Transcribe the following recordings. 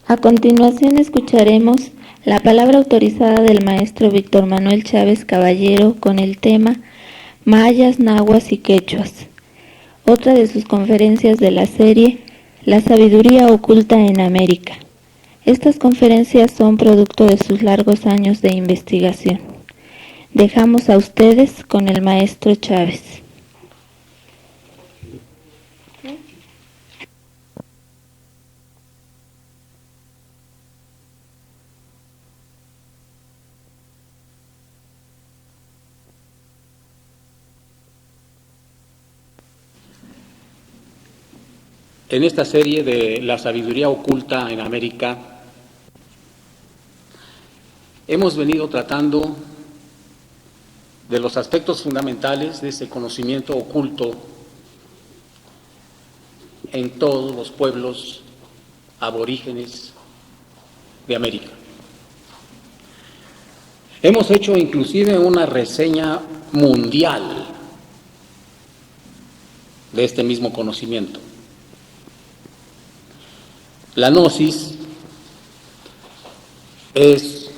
A continuación escucharemos la palabra autorizada del maestro Víctor Manuel Chávez Caballero con el tema Mayas, Nahuas y Quechuas. Otra de sus conferencias de la serie La sabiduría oculta en América. Estas conferencias son producto de sus largos años de investigación. Dejamos a ustedes con el maestro Chávez. En esta serie de La sabiduría oculta en América, hemos venido tratando de los aspectos fundamentales de ese conocimiento oculto en todos los pueblos aborígenes de América. Hemos hecho inclusive una reseña mundial de este mismo conocimiento. La gnosis es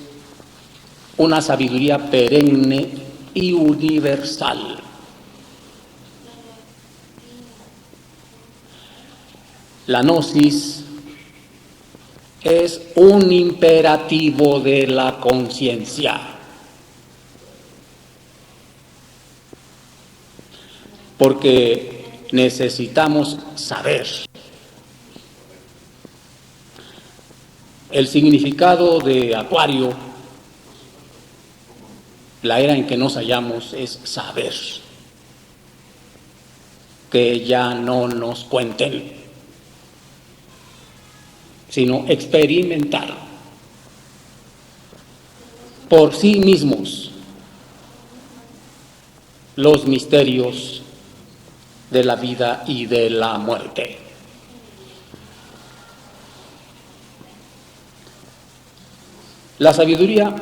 una sabiduría perenne y universal. La gnosis es un imperativo de la conciencia. Porque necesitamos saber. El significado de Acuario, la era en que nos hallamos, es saber. Que ya no nos cuenten, sino experimentar por sí mismos los misterios de la vida y de la muerte. La sabiduría,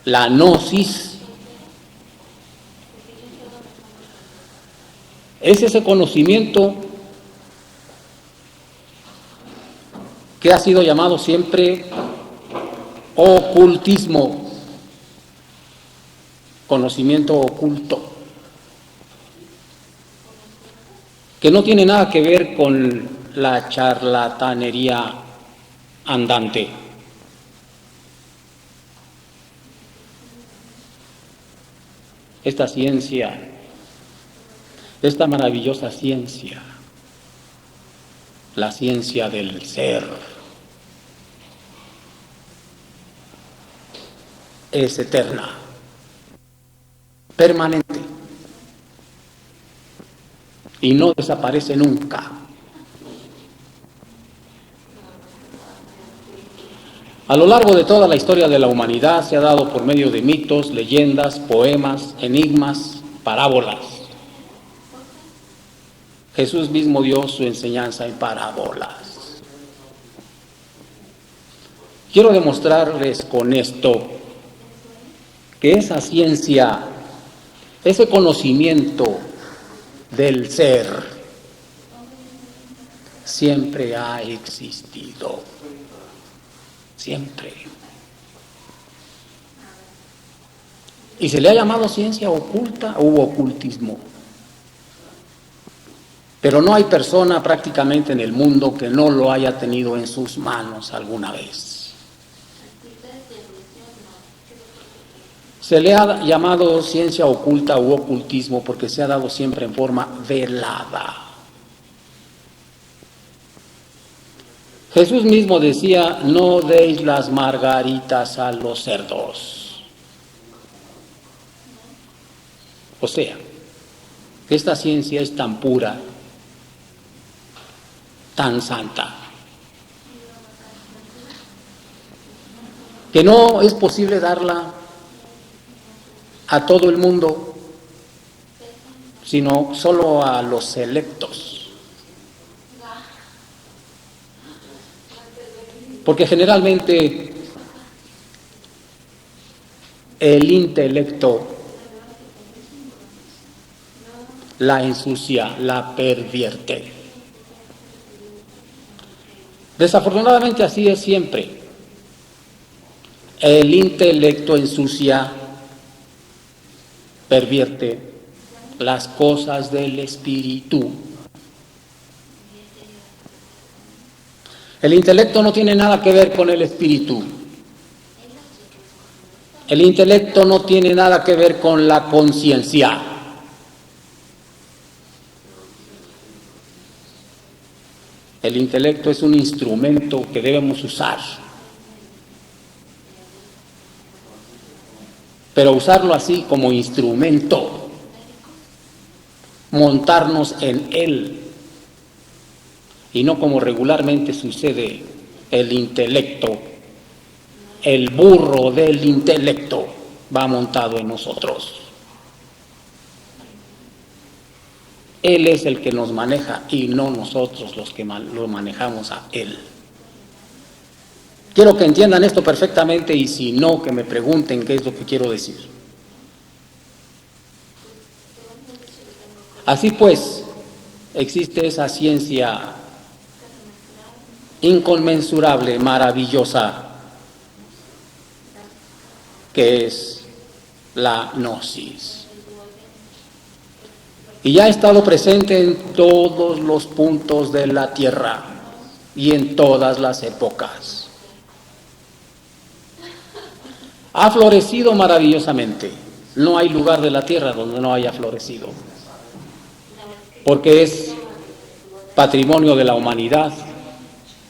la gnosis, es ese conocimiento que ha sido llamado siempre ocultismo, conocimiento oculto, que no tiene nada que ver con la charlatanería andante. Esta ciencia, esta maravillosa ciencia, la ciencia del ser, es eterna, permanente, y no desaparece nunca. A lo largo de toda la historia de la humanidad se ha dado por medio de mitos, leyendas, poemas, enigmas, parábolas. Jesús mismo dio su enseñanza en parábolas. Quiero demostrarles con esto que esa ciencia, ese conocimiento del ser, siempre ha existido. Siempre. Y se le ha llamado ciencia oculta u ocultismo. Pero no hay persona prácticamente en el mundo que no lo haya tenido en sus manos alguna vez. Se le ha llamado ciencia oculta u ocultismo porque se ha dado siempre en forma velada. Jesús mismo decía, no deis las margaritas a los cerdos. O sea, que esta ciencia es tan pura, tan santa, que no es posible darla a todo el mundo, sino solo a los selectos. Porque generalmente el intelecto la ensucia, la pervierte. Desafortunadamente así es siempre. El intelecto ensucia, pervierte las cosas del espíritu. El intelecto no tiene nada que ver con el espíritu. El intelecto no tiene nada que ver con la conciencia. El intelecto es un instrumento que debemos usar, pero usarlo así como instrumento, montarnos en él, y no como regularmente sucede el intelecto. El burro del intelecto va montado en nosotros. Él es el que nos maneja y no nosotros los que lo manejamos a él. Quiero que entiendan esto perfectamente y si no, que me pregunten qué es lo que quiero decir. Así pues, existe esa ciencia inconmensurable, maravillosa, que es la gnosis. Y ya ha estado presente en todos los puntos de la tierra y en todas las épocas. Ha florecido maravillosamente. No hay lugar de la tierra donde no haya florecido, porque es patrimonio de la humanidad,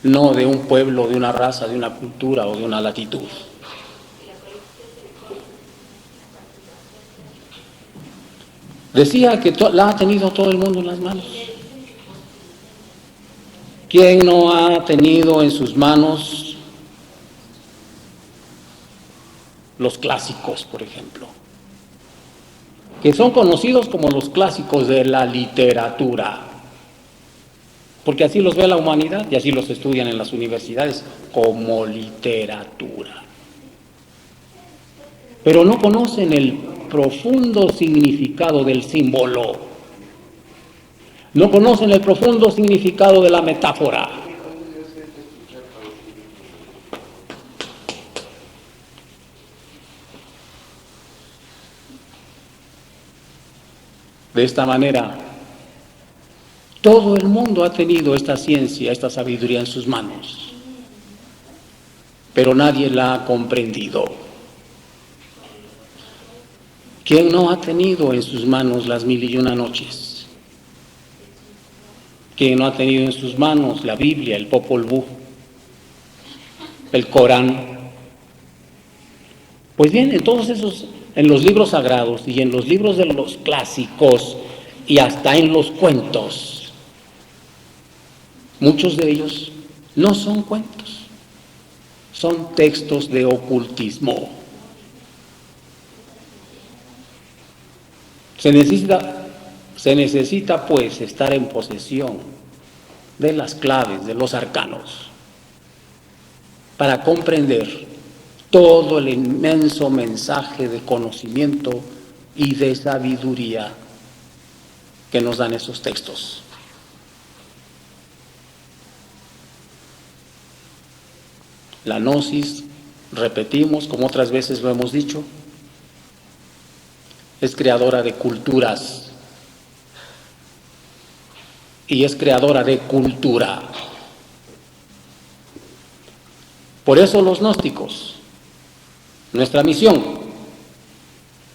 no de un pueblo, de una raza, de una cultura o de una latitud. Decía que la ha tenido todo el mundo en las manos. ¿Quién no ha tenido en sus manos los clásicos, por ejemplo? Que son conocidos como los clásicos de la literatura, porque así los ve la humanidad y así los estudian en las universidades como literatura. Pero no conocen el profundo significado del símbolo, no conocen el profundo significado de la metáfora. De esta manera, todo el mundo ha tenido esta ciencia, esta sabiduría en sus manos, pero nadie la ha comprendido. ¿Quién no ha tenido en sus manos las 1001 noches? ¿Quién no ha tenido en sus manos la Biblia, el Popol Vuh, el Corán? Pues bien, en todos esos, en los libros sagrados y en los libros de los clásicos y hasta en los cuentos, muchos de ellos no son cuentos, son textos de ocultismo. Se necesita pues estar en posesión de las claves, de los arcanos, para comprender todo el inmenso mensaje de conocimiento y de sabiduría que nos dan esos textos. La gnosis, repetimos, como otras veces lo hemos dicho, es creadora de culturas y es creadora de cultura. Por eso los gnósticos, nuestra misión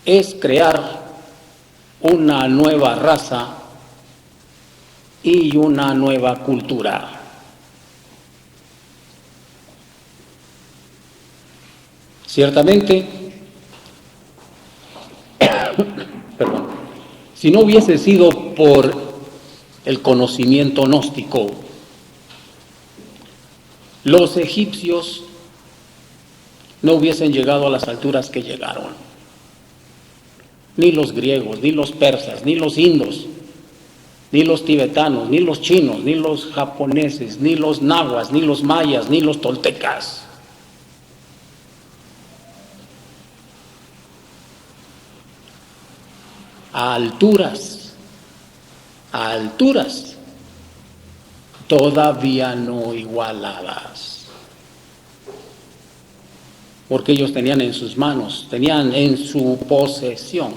es crear una nueva raza y una nueva cultura. Ciertamente, si no hubiese sido por el conocimiento gnóstico, los egipcios no hubiesen llegado a las alturas que llegaron, ni los griegos, ni los persas, ni los indos, ni los tibetanos, ni los chinos, ni los japoneses, ni los nahuas, ni los mayas, ni los toltecas. A alturas todavía no igualadas, porque ellos tenían en sus manos, tenían en su posesión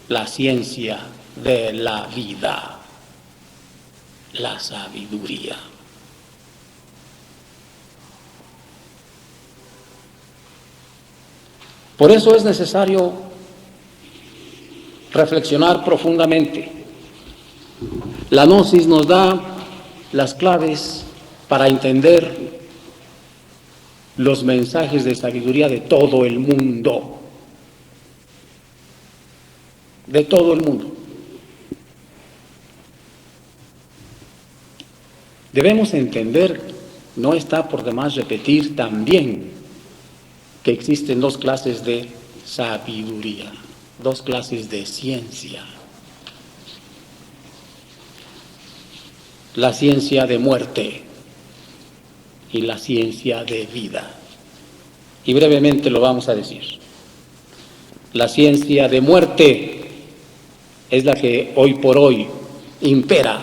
la ciencia de la vida, la sabiduría. Por eso es necesario reflexionar profundamente. La gnosis nos da las claves para entender los mensajes de sabiduría de todo el mundo. De todo el mundo. Debemos entender, no está por demás repetir también, que existen dos clases de sabiduría, dos clases de ciencia. La ciencia de muerte y la ciencia de vida. Y brevemente lo vamos a decir. La ciencia de muerte es la que hoy por hoy impera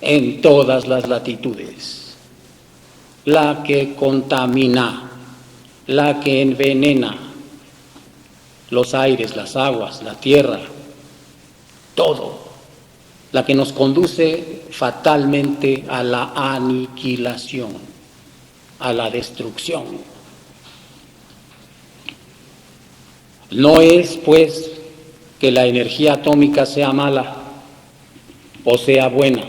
en todas las latitudes, la que contamina, la que envenena los aires, las aguas, la tierra, todo, la que nos conduce fatalmente a la aniquilación, a la destrucción. No es, pues, que la energía atómica sea mala o sea buena,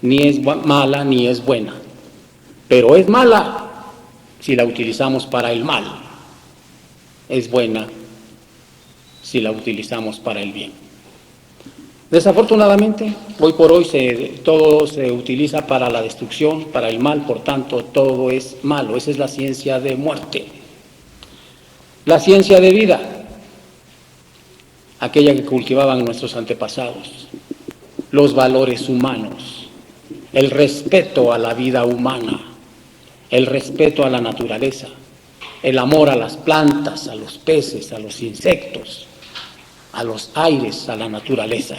ni es mala ni es buena, pero es mala si la utilizamos para el mal, es buena si la utilizamos para el bien. Desafortunadamente, hoy por hoy todo se utiliza para la destrucción, para el mal, por tanto todo es malo. Esa es la ciencia de muerte. La ciencia de vida, aquella que cultivaban nuestros antepasados, los valores humanos, el respeto a la vida humana, el respeto a la naturaleza, el amor a las plantas, a los peces, a los insectos, a los aires, a la naturaleza.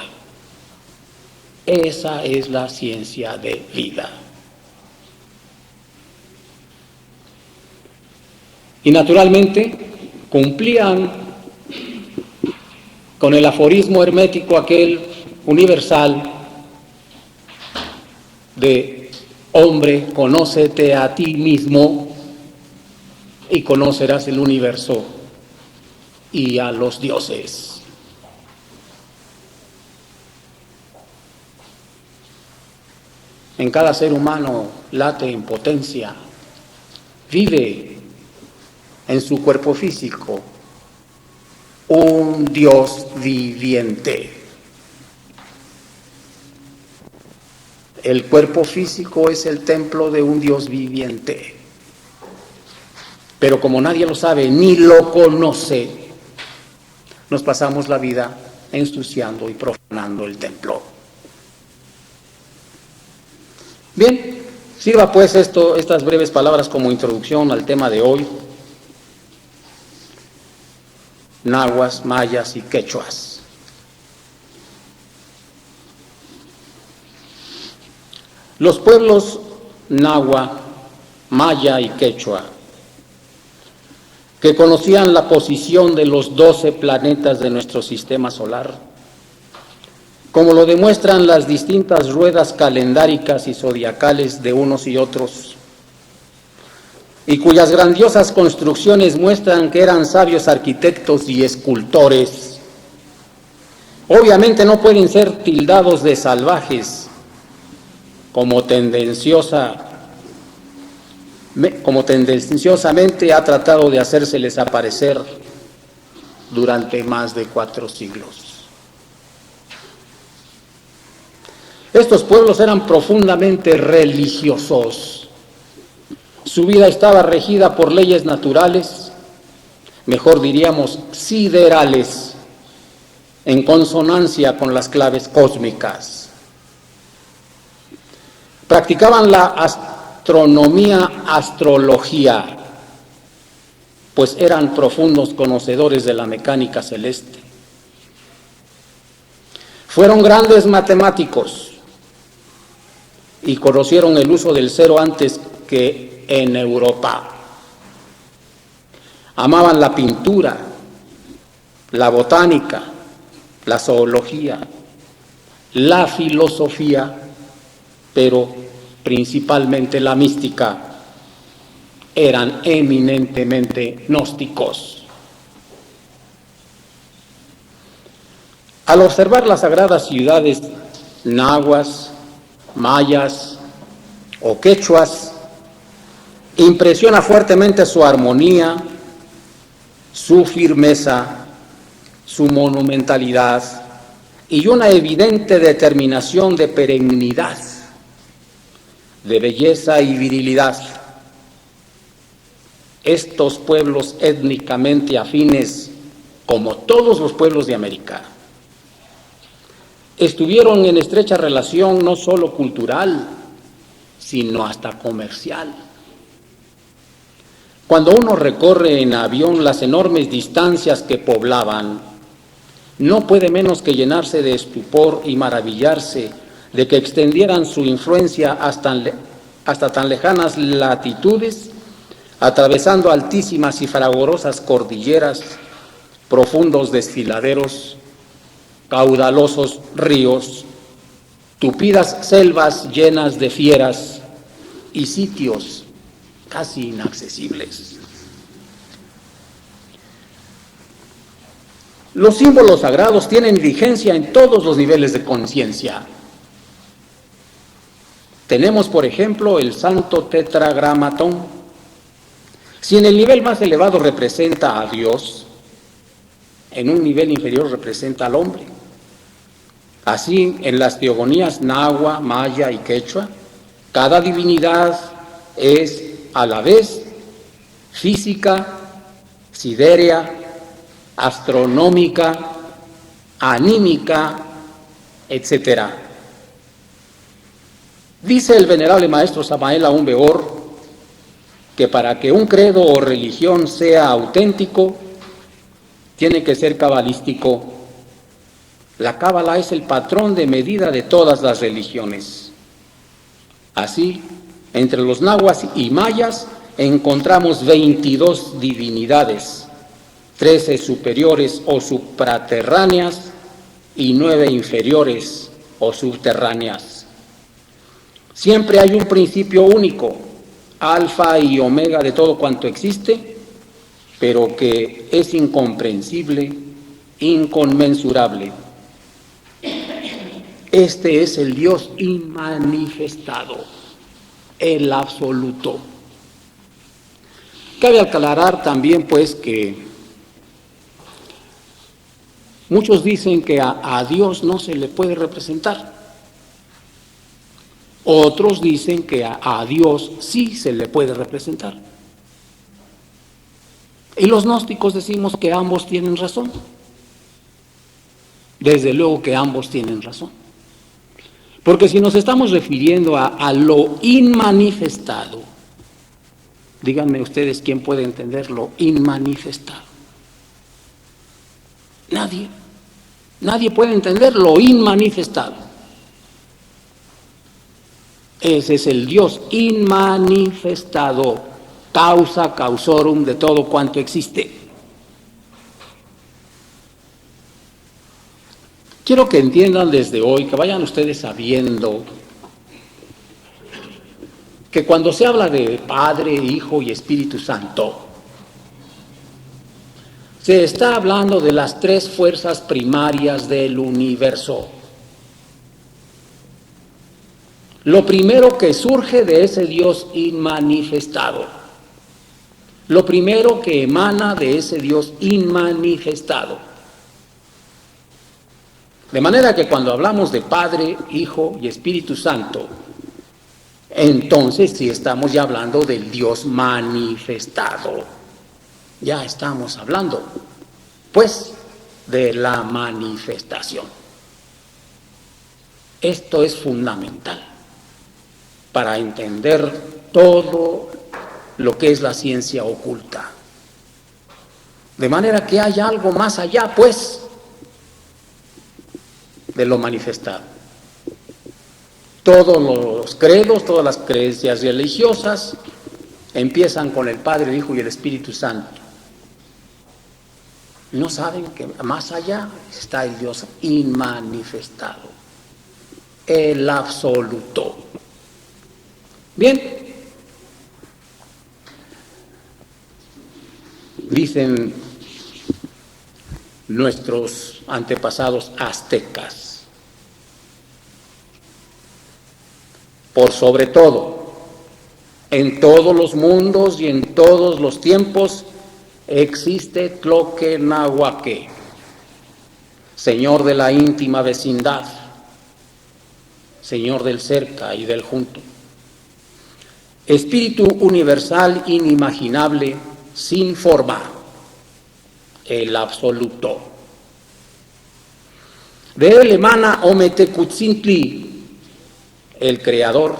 Esa es la ciencia de vida. Y naturalmente cumplían con el aforismo hermético aquel universal de hombre, conócete a ti mismo y conocerás el universo y a los dioses. En cada ser humano late en potencia, vive en su cuerpo físico un Dios viviente. El cuerpo físico es el templo de un Dios viviente. Pero como nadie lo sabe ni lo conoce, nos pasamos la vida ensuciando y profanando el templo. Bien, sirva pues estas breves palabras como introducción al tema de hoy. Nahuas, mayas y quechuas. Los pueblos nahua, maya y quechua, que conocían la posición de los 12 planetas de nuestro sistema solar, como lo demuestran las distintas ruedas calendáricas y zodiacales de unos y otros, y cuyas grandiosas construcciones muestran que eran sabios arquitectos y escultores, obviamente no pueden ser tildados de salvajes, como tendenciosamente ha tratado de hacérseles aparecer durante más de 4 siglos. Estos pueblos eran profundamente religiosos. Su vida estaba regida por leyes naturales, mejor diríamos siderales, en consonancia con las claves cósmicas. Practicaban la astrología, pues eran profundos conocedores de la mecánica celeste. Fueron grandes matemáticos, y conocieron el uso del cero antes que en Europa. Amaban la pintura, la botánica, la zoología, la filosofía, pero principalmente la mística. Eran eminentemente gnósticos. Al observar las sagradas ciudades nahuas, mayas o quechuas, impresiona fuertemente su armonía, su firmeza, su monumentalidad y una evidente determinación de perennidad, de belleza y virilidad. Estos pueblos étnicamente afines, como todos los pueblos de América, estuvieron en estrecha relación no solo cultural, sino hasta comercial. Cuando uno recorre en avión las enormes distancias que poblaban, no puede menos que llenarse de estupor y maravillarse de que extendieran su influencia hasta tan lejanas latitudes, atravesando altísimas y fragorosas cordilleras, profundos desfiladeros, caudalosos ríos, tupidas selvas llenas de fieras y sitios casi inaccesibles. Los símbolos sagrados tienen vigencia en todos los niveles de conciencia. Tenemos, por ejemplo, el Santo Tetragramatón. Si en el nivel más elevado representa a Dios, en un nivel inferior representa al hombre. Así, en las teogonías nahua, maya y quechua, cada divinidad es a la vez física, siderea, astronómica, anímica, etc. Dice el venerable maestro Samael Aún Weor que para que un credo o religión sea auténtico, tiene que ser cabalístico. La cábala es el patrón de medida de todas las religiones. Así, entre los nahuas y mayas encontramos 22 divinidades, 13 superiores o supraterráneas y 9 inferiores o subterráneas. Siempre hay un principio único, alfa y omega de todo cuanto existe, pero que es incomprensible, inconmensurable. Este es el Dios inmanifestado, el absoluto. Cabe aclarar también, pues, que muchos dicen que a Dios no se le puede representar. Otros dicen que a Dios sí se le puede representar. Y los gnósticos decimos que ambos tienen razón. Desde luego que ambos tienen razón. Porque si nos estamos refiriendo a lo inmanifestado, díganme ustedes quién puede entender lo inmanifestado. Nadie. Nadie puede entender lo inmanifestado. Ese es el Dios inmanifestado, causa causorum de todo cuanto existe. Quiero que entiendan desde hoy, que vayan ustedes sabiendo que cuando se habla de Padre, Hijo y Espíritu Santo, se está hablando de las tres fuerzas primarias del universo. Lo primero que surge de ese Dios inmanifestado, lo primero que emana de ese Dios inmanifestado. De manera que cuando hablamos de Padre, Hijo y Espíritu Santo, entonces sí estamos ya hablando del Dios manifestado. Ya estamos hablando, pues, de la manifestación. Esto es fundamental para entender todo lo que es la ciencia oculta. De manera que hay algo más allá, pues, de lo manifestado. Todos los credos, todas las creencias religiosas empiezan con el Padre, el Hijo y el Espíritu Santo. No saben que más allá está el Dios inmanifestado, el absoluto. Bien, dicen nuestros antepasados aztecas, por sobre todo, en todos los mundos y en todos los tiempos existe Tloquenahuaque, Señor de la íntima vecindad, Señor del cerca y del junto, Espíritu universal inimaginable, sin forma, el absoluto. De él emana Ometecutzintli, el creador,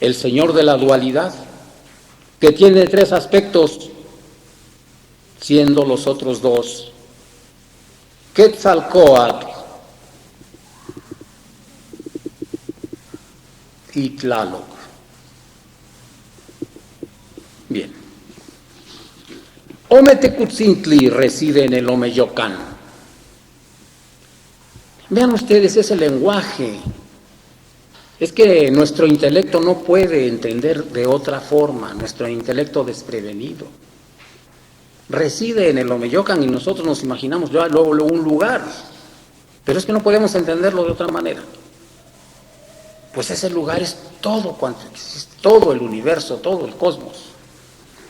el Señor de la dualidad, que tiene tres aspectos, siendo los otros dos Quetzalcóatl y Tlaloc. Bien. Ometecutzintli reside en el Omeyocan. Vean ustedes ese lenguaje. Es que nuestro intelecto no puede entender de otra forma, nuestro intelecto desprevenido. Reside en el Omeyocan y nosotros nos imaginamos luego un lugar, pero es que no podemos entenderlo de otra manera. Pues ese lugar es todo cuanto existe, todo el universo, todo el cosmos.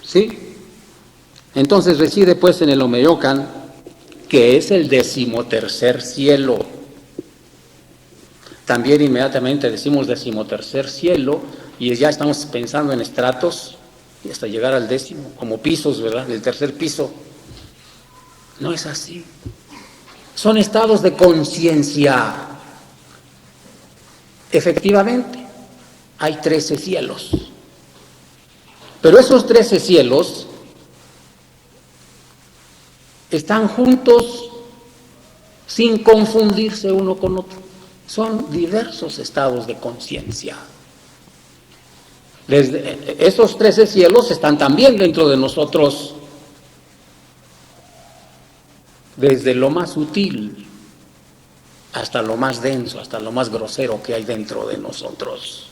¿Sí? Entonces reside pues en el Omeyocan, que es el 13º cielo. También inmediatamente decimos 13º cielo y ya estamos pensando en estratos y hasta llegar al 10º, como pisos, ¿verdad? Del tercer piso. No es así. Son estados de conciencia. Efectivamente, hay 13 cielos. Pero esos 13 cielos están juntos sin confundirse uno con otro. Son diversos estados de conciencia. Esos 13 cielos están también dentro de nosotros, desde lo más sutil hasta lo más denso, hasta lo más grosero que hay dentro de nosotros.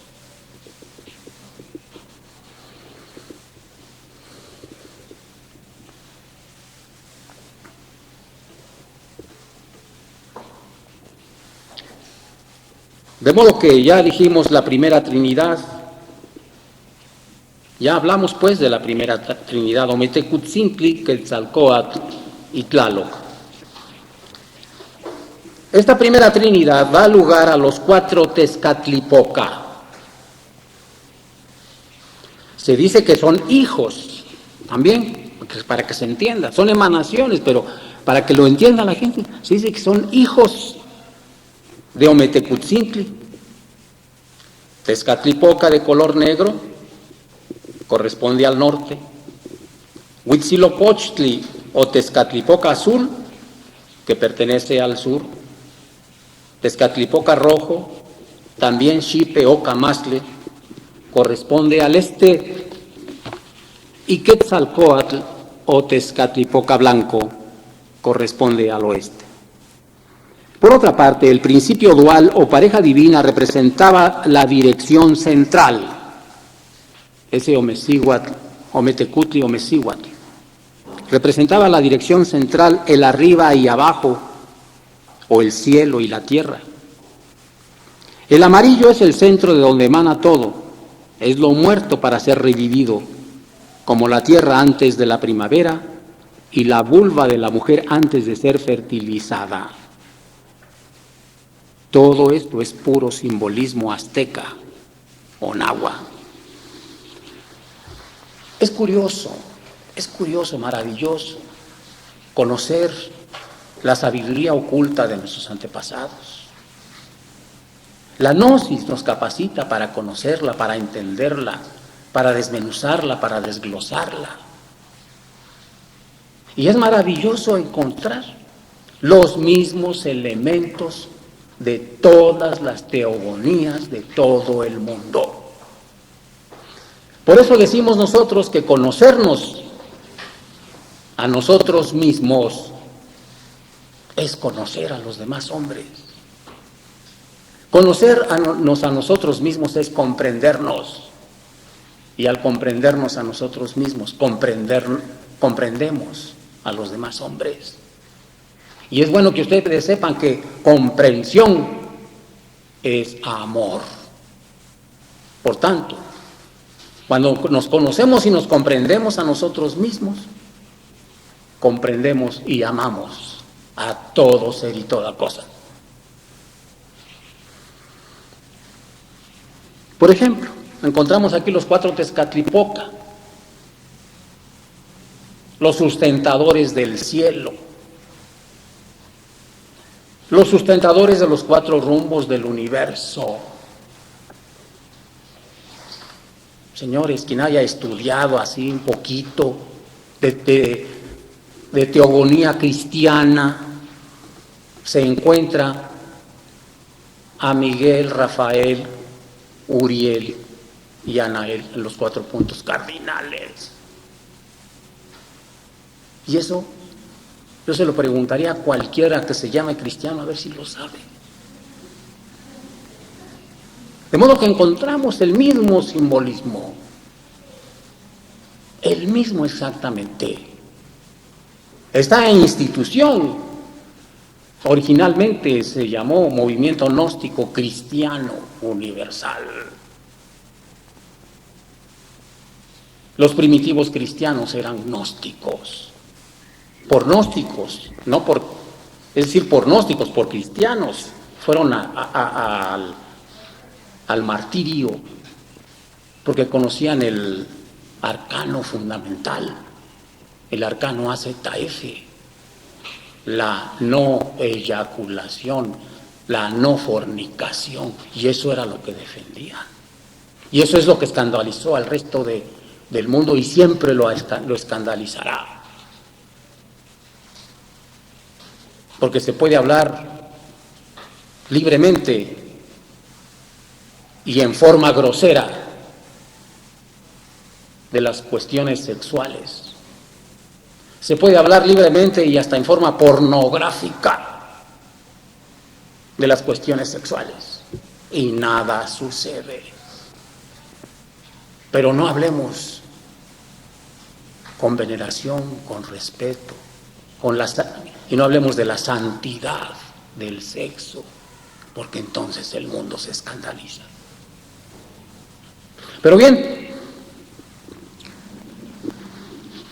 De modo que ya dijimos la primera Trinidad, ya hablamos pues de la primera Trinidad, Ometecutzintli, Quetzalcóatl y Tlaloc. Esta primera Trinidad da lugar a los 4 Tezcatlipoca. Se dice que son hijos, también, para que se entienda, son emanaciones, pero para que lo entienda la gente, se dice que son hijos de Ometecutzintli. Tezcatlipoca de color negro corresponde al norte. Huitzilopochtli o Tezcatlipoca azul, que pertenece al sur. Tezcatlipoca rojo, también Xipe o Camastle, corresponde al este. Y Quetzalcóatl o Tezcatlipoca blanco corresponde al oeste. Por otra parte, el principio dual o pareja divina representaba la dirección central, ese Ometecutli, Omecíhuatl, representaba la dirección central, el arriba y abajo, o el cielo y la tierra. El amarillo es el centro de donde emana todo, es lo muerto para ser revivido, como la tierra antes de la primavera y la vulva de la mujer antes de ser fertilizada. Todo esto es puro simbolismo azteca o náhuatl. Es curioso, maravilloso conocer la sabiduría oculta de nuestros antepasados. La gnosis nos capacita para conocerla, para entenderla, para desmenuzarla, para desglosarla. Y es maravilloso encontrar los mismos elementos de todas las teogonías de todo el mundo. Por eso decimos nosotros que conocernos a nosotros mismos es conocer a los demás hombres. Conocernos a nosotros mismos es comprendernos. Y al comprendernos a nosotros mismos, comprendemos a los demás hombres. Y es bueno que ustedes sepan que comprensión es amor. Por tanto, cuando nos conocemos y nos comprendemos a nosotros mismos, comprendemos y amamos a todo ser y toda cosa. Por ejemplo, encontramos aquí los 4 Tezcatlipoca, los sustentadores del cielo, los sustentadores de los 4 rumbos del universo. Señores, quien haya estudiado así un poquito de teogonía cristiana, se encuentra a Miguel, Rafael, Uriel y Anael en los 4 puntos cardinales. Y eso yo se lo preguntaría a cualquiera que se llame cristiano a ver si lo sabe. De modo que encontramos el mismo simbolismo, el mismo exactamente. Esta institución originalmente se llamó Movimiento Gnóstico Cristiano Universal. Los primitivos cristianos eran gnósticos, por gnósticos, no por, es decir, por gnósticos, por cristianos, fueron al martirio, porque conocían el arcano fundamental, el arcano AZF, la no eyaculación, la no fornicación, y eso era lo que defendían. Y eso es lo que escandalizó al resto del mundo y siempre lo escandalizará. Porque se puede hablar libremente y en forma grosera de las cuestiones sexuales. Se puede hablar libremente y hasta en forma pornográfica de las cuestiones sexuales y nada sucede. Pero no hablemos con veneración, con respeto, y no hablemos de la santidad del sexo, porque entonces el mundo se escandaliza. Pero bien,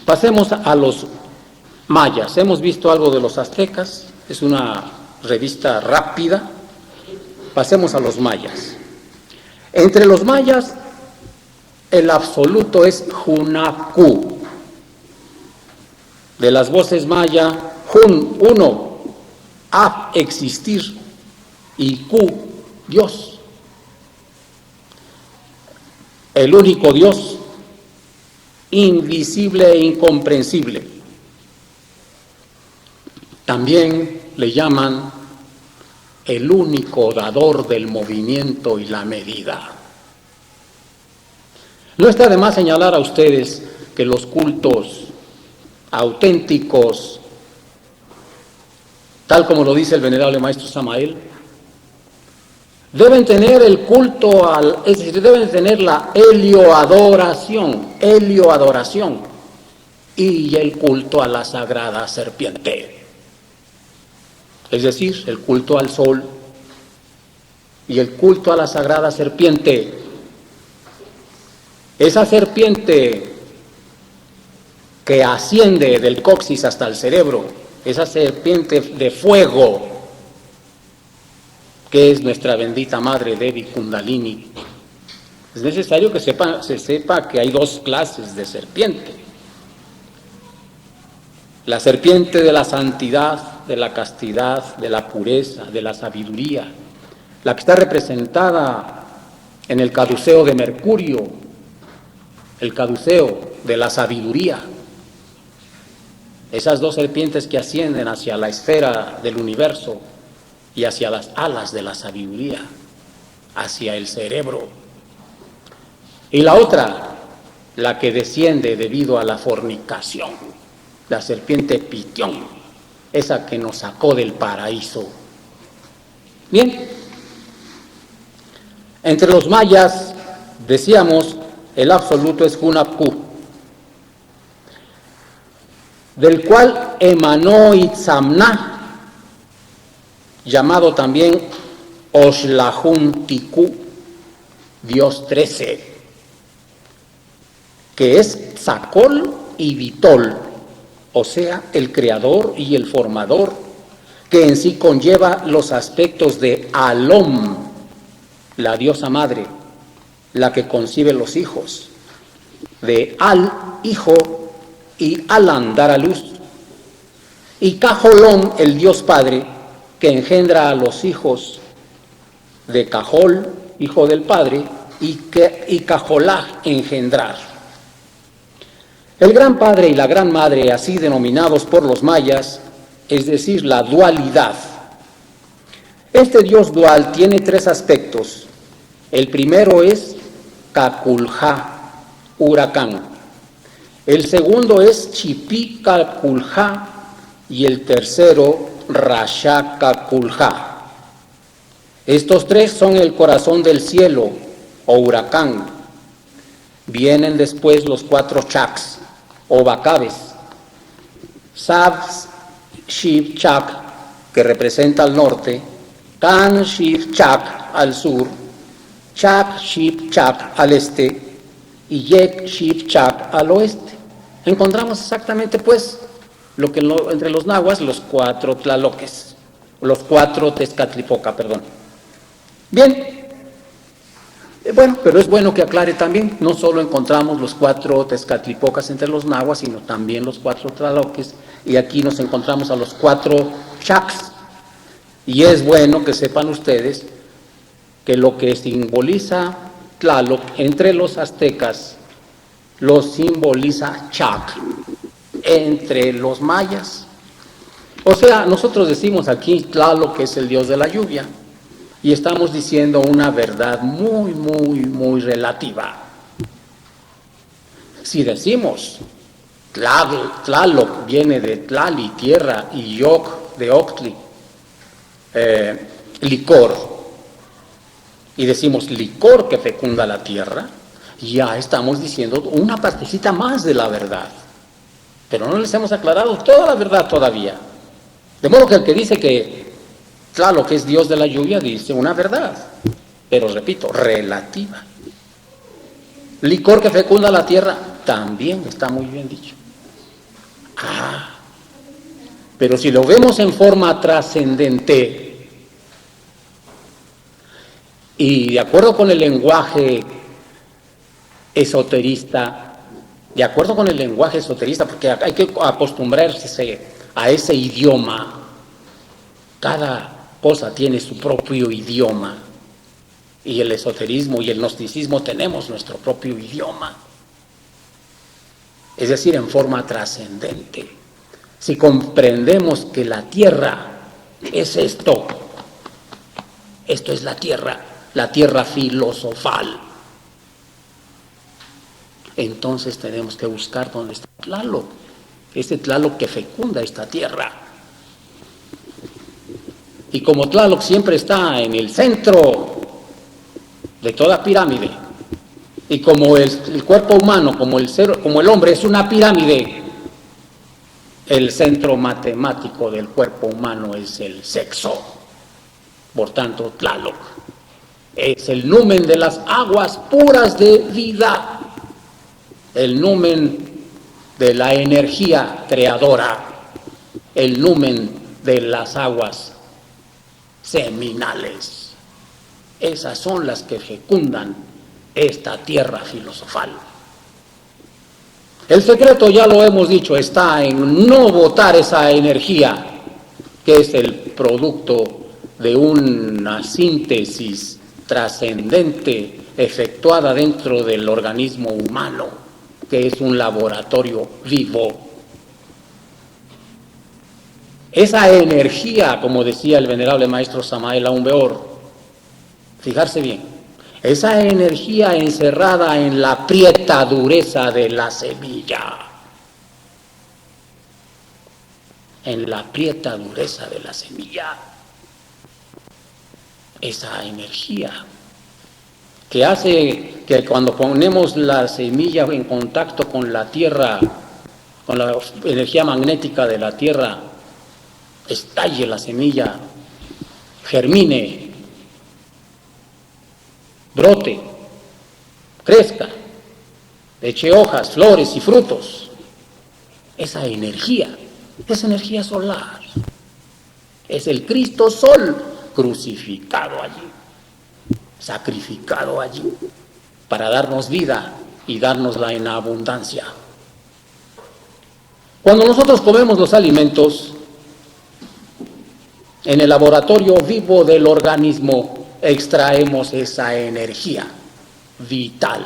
pasemos a los mayas. Hemos visto algo de los aztecas, es una revista rápida. Pasemos a los mayas. Entre los mayas, el absoluto es Hunahku. De las voces maya, Hun, uno, Ab, existir, y Ku, Dios. El único Dios, invisible e incomprensible. También le llaman el único dador del movimiento y la medida. No está de más señalar a ustedes que los cultos auténticos, tal como lo dice el venerable maestro Samael, deben tener el culto es decir, deben tener la helioadoración y el culto a la sagrada serpiente. Es decir, el culto al sol y el culto a la sagrada serpiente. Esa serpiente que asciende del coxis hasta el cerebro, esa serpiente de fuego, que es nuestra bendita madre Devi Kundalini. Es necesario que se sepa que hay 2 clases de serpiente. La serpiente de la santidad, de la castidad, de la pureza, de la sabiduría, la que está representada en el caduceo de Mercurio, el caduceo de la sabiduría. Esas 2 serpientes que ascienden hacia la esfera del universo y hacia las alas de la sabiduría, hacia el cerebro. Y la otra, la que desciende debido a la fornicación, la serpiente Pitión, esa que nos sacó del paraíso. Bien, entre los mayas, decíamos, el absoluto es Hunapku, del cual emanó Itzamná, llamado también Oxlahun-Tiku, Dios 13, que es Tzakol y Vitol, o sea, el creador y el formador, que en sí conlleva los aspectos de Alom, la diosa madre, la que concibe los hijos, de Al, hijo, y Alan, dar a luz, y Cajolón, el dios padre, que engendra a los hijos de Cajol, hijo del padre, y Cajolá, engendrar. El gran padre y la gran madre, así denominados por los mayas, es decir, la dualidad. Este dios dual tiene tres aspectos. El primero es Caculja, huracán. El segundo es Chipicaculja y el tercero Rashacaculja. Estos tres son el corazón del cielo o huracán. Vienen después los cuatro chaks o bacabes. Sabs Shiv Chak, que representa al norte, Kan Shiv Chak al sur, Chak Shiv Chak al este y Yek Shiv Chak al oeste. Encontramos exactamente pues lo que entre los nahuas, los cuatro tlaloques, los cuatro Tezcatlipoca, perdón. Bien, bueno, pero es bueno que aclare también, no solo encontramos los cuatro Tezcatlipocas entre los nahuas, sino también los cuatro tlaloques, y aquí nos encontramos a los cuatro chaks. Y es bueno que sepan ustedes que lo que simboliza Tlaloc entre los aztecas lo simboliza Chak entre los mayas. O sea, nosotros decimos aquí Tlaloc, que es el dios de la lluvia, y estamos diciendo una verdad muy, muy, muy relativa. Si decimos Tlaloc viene de Tlali, tierra, y Yoc de Octli, licor, y decimos licor que fecunda la tierra, ya estamos diciendo una partecita más de la verdad, pero no les hemos aclarado toda la verdad todavía. De modo que el que dice que Tlaloc es Dios de la lluvia dice una verdad, pero repito, relativa. Licor que fecunda la tierra también está muy bien dicho. Pero si lo vemos en forma trascendente y de acuerdo con el lenguaje esoterista, porque hay que acostumbrarse a ese idioma. Cada cosa tiene su propio idioma, y el esoterismo y el gnosticismo tenemos nuestro propio idioma, es decir, en forma trascendente. Si comprendemos que la tierra es esto es la tierra filosofal, entonces tenemos que buscar dónde está Tlaloc, este Tlaloc que fecunda esta tierra. Y como Tlaloc siempre está en el centro de toda pirámide, y como el cuerpo humano, como el hombre es una pirámide, el centro matemático del cuerpo humano es el sexo. Por tanto, Tlaloc es el numen de las aguas puras de vida, el numen de la energía creadora, el numen de las aguas seminales. Esas son las que fecundan esta tierra filosofal. El secreto, ya lo hemos dicho, está en no botar esa energía, que es el producto de una síntesis trascendente efectuada dentro del organismo humano, que es un laboratorio vivo. Esa energía, como decía el venerable maestro Samael Aumbeor, fijarse bien, esa energía encerrada en la prieta dureza de la semilla, en la prieta dureza de la semilla, esa energía que hace que cuando ponemos la semilla en contacto con la tierra, con la energía magnética de la tierra, estalle la semilla, germine, brote, crezca, eche hojas, flores y frutos. Esa energía solar, es el Cristo Sol crucificado allí, sacrificado allí, para darnos vida y dárnosla en abundancia. Cuando nosotros comemos los alimentos, en el laboratorio vivo del organismo extraemos esa energía vital.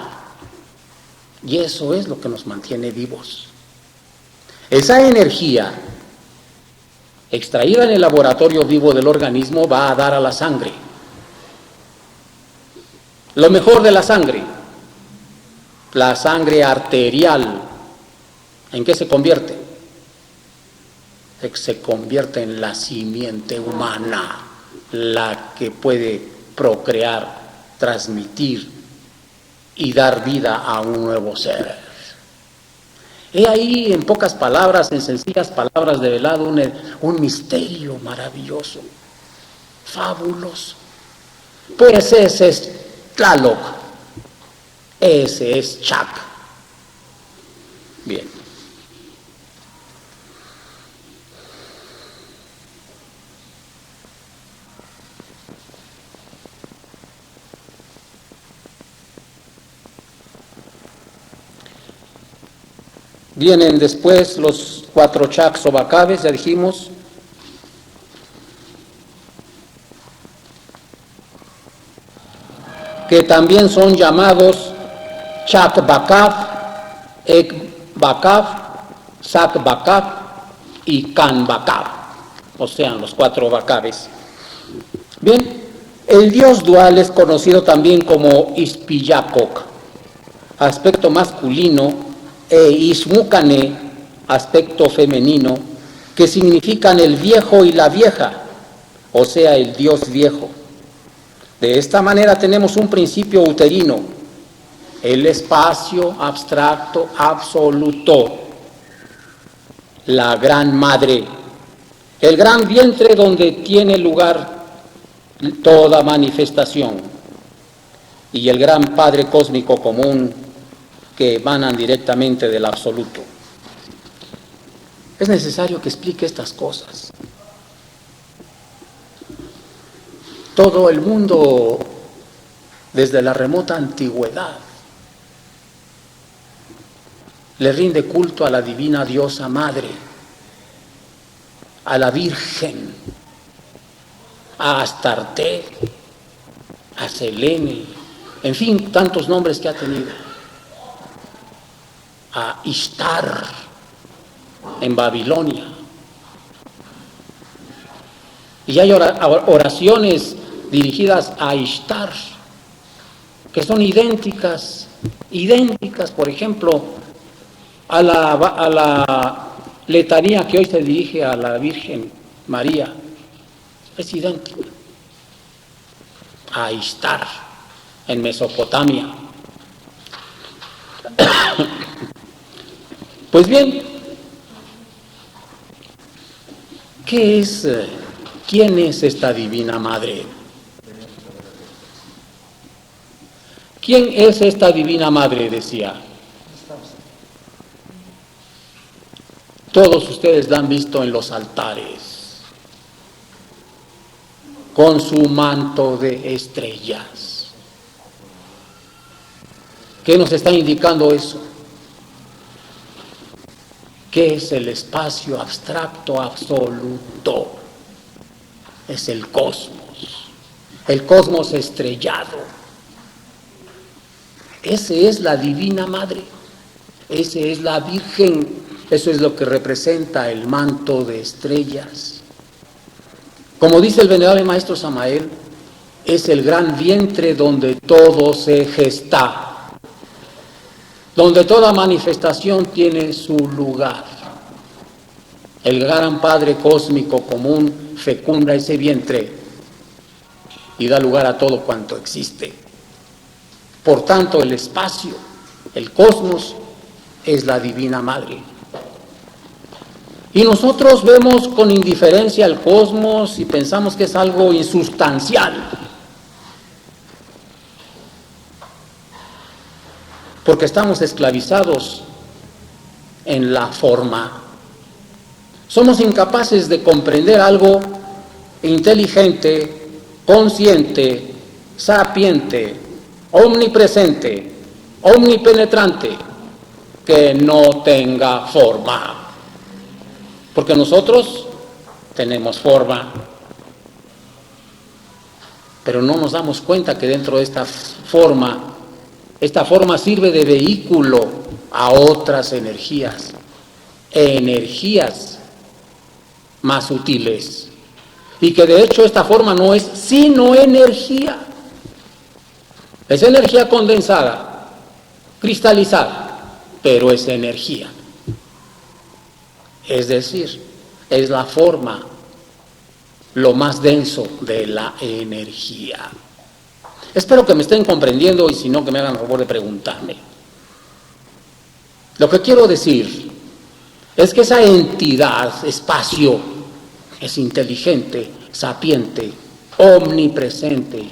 Y eso es lo que nos mantiene vivos. Esa energía extraída en el laboratorio vivo del organismo va a dar a la sangre. Lo mejor de la sangre arterial, ¿en qué se convierte? Se convierte en la simiente humana, la que puede procrear, transmitir y dar vida a un nuevo ser. He ahí, en pocas palabras, en sencillas palabras, develado un misterio maravilloso, fabuloso. Pues ese es Tlaloc, ese es Chac. Bien. Vienen después los 4 Chacs o Bacabes, ya dijimos. Que también son llamados Chac Bacab, Ek Bacab, Sac Bacab y Can Bacab, o sea, los 4 Bacabes. Bien, el dios dual es conocido también como Ispillacoc, aspecto masculino, e Ismucane, aspecto femenino, que significan el viejo y la vieja, o sea, el dios viejo. De esta manera tenemos un principio uterino, el espacio abstracto absoluto, la gran madre, el gran vientre donde tiene lugar toda manifestación, y el gran Padre cósmico común que emanan directamente del absoluto. Es necesario que explique estas cosas. Todo el mundo, desde la remota antigüedad, le rinde culto a la divina diosa madre, a la Virgen, a Astarte, a Selene, en fin, tantos nombres que ha tenido, a Ishtar en Babilonia. Y hay oraciones dirigidas a Ishtar que son idénticas, por ejemplo, a la letanía que hoy se dirige a la Virgen María, es idéntica a Ishtar en Mesopotamia. Pues bien, ¿quién es esta divina madre? ¿Quién es esta divina madre? Decía. Todos ustedes la han visto en los altares, con su manto de estrellas. ¿Qué nos está indicando eso? ¿Qué es el espacio abstracto absoluto? Es el cosmos estrellado. Ese es la divina madre, ese es la Virgen. Eso es lo que representa el manto de estrellas. Como dice el venerable maestro Samael, es el gran vientre donde todo se gesta, donde toda manifestación tiene su lugar. El gran Padre cósmico común fecunda ese vientre y da lugar a todo cuanto existe. Por tanto, el espacio, el cosmos, es la Divina Madre. Y nosotros vemos con indiferencia el cosmos y pensamos que es algo insustancial, porque estamos esclavizados en la forma. Somos incapaces de comprender algo inteligente, consciente, sapiente, omnipresente, omnipenetrante, que no tenga forma. Porque nosotros tenemos forma, pero no nos damos cuenta que dentro de esta forma sirve de vehículo a otras energías más sutiles, y que de hecho esta forma no es sino energía, es energía condensada, cristalizada, pero es energía. Es decir, es la forma, lo más denso de la energía. Espero que me estén comprendiendo, y si no, que me hagan el favor de preguntarme. Lo que quiero decir es que esa entidad, espacio, es inteligente, sapiente, omnipresente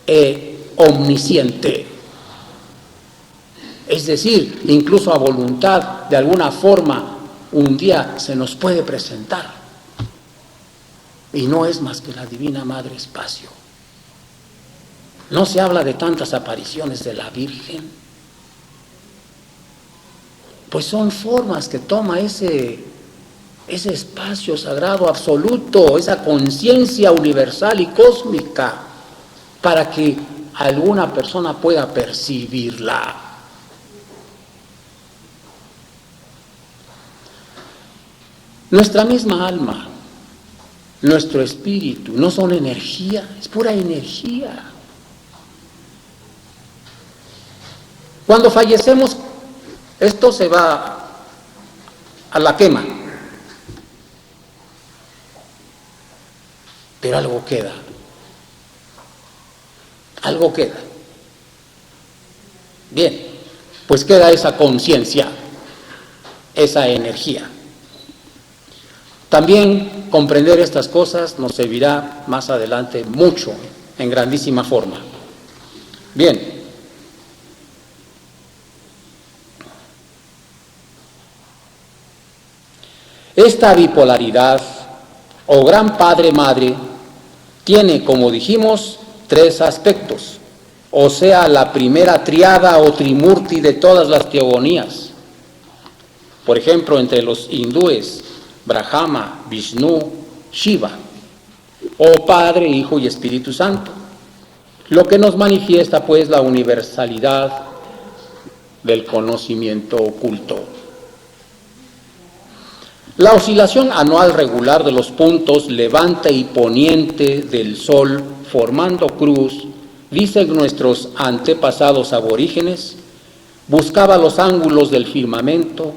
e omnisciente. Es decir, incluso a voluntad, de alguna forma, un día se nos puede presentar. Y no es más que la Divina Madre Espacio. No se habla de tantas apariciones de la Virgen, pues son formas que toma ese espacio sagrado absoluto, esa conciencia universal y cósmica, para que alguna persona pueda percibirla. Nuestra misma alma, nuestro espíritu, no son energía, es pura energía. Cuando fallecemos, esto se va a la quema, pero algo queda, algo queda. Bien, pues queda esa conciencia, esa energía. También comprender estas cosas nos servirá más adelante mucho, en grandísima forma. Bien. Esta bipolaridad, o Gran Padre-Madre, tiene, como dijimos, tres aspectos, o sea, la primera triada o trimurti de todas las teogonías. Por ejemplo, entre los hindúes, Brahma, Vishnu, Shiva, o Padre, Hijo y Espíritu Santo, lo que nos manifiesta pues la universalidad del conocimiento oculto. La oscilación anual regular de los puntos levante y poniente del Sol formando cruz, dicen nuestros antepasados aborígenes, buscaba los ángulos del firmamento,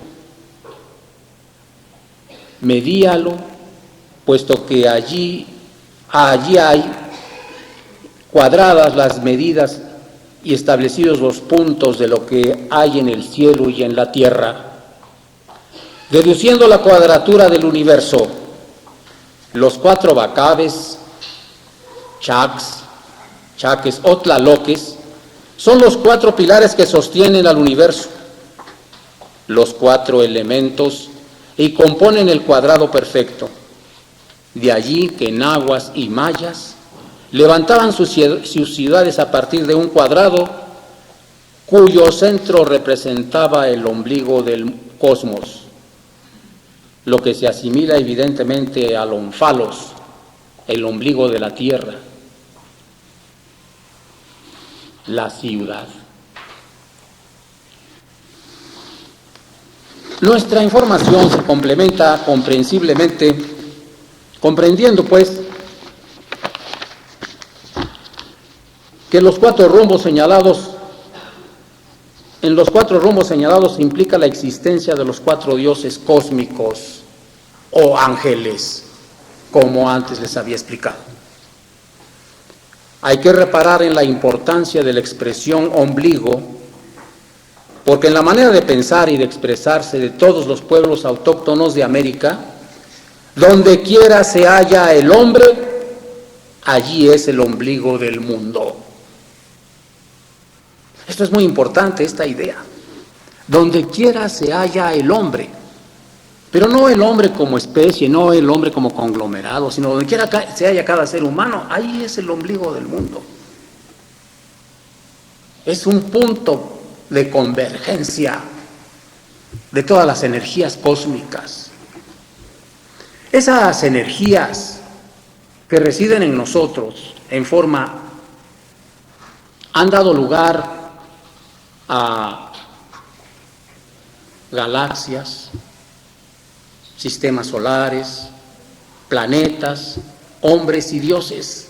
medíalo, puesto que allí hay cuadradas las medidas y establecidos los puntos de lo que hay en el cielo y en la tierra. Deduciendo la cuadratura del universo, los cuatro bacabes, chaques o tlaloques, son los cuatro pilares que sostienen al universo, los cuatro elementos, y componen el cuadrado perfecto. De allí que nahuas y mayas levantaban sus ciudades a partir de un cuadrado cuyo centro representaba el ombligo del cosmos, lo que se asimila evidentemente al ónfalos, el ombligo de la tierra, la ciudad. Nuestra información se complementa comprensiblemente, comprendiendo pues que en los cuatro rumbos señalados implica la existencia de los cuatro dioses cósmicos o ángeles, como antes les había explicado. Hay que reparar en la importancia de la expresión ombligo, porque en la manera de pensar y de expresarse de todos los pueblos autóctonos de América, donde quiera se halla el hombre, allí es el ombligo del mundo. Esto es muy importante, esta idea. Donde quiera se halla el hombre, pero no el hombre como especie, no el hombre como conglomerado, sino donde quiera se halla cada ser humano, ahí es el ombligo del mundo. Es un punto de convergencia de todas las energías cósmicas. Esas energías que residen en nosotros en forma han dado lugar a galaxias, sistemas solares, planetas, hombres y dioses.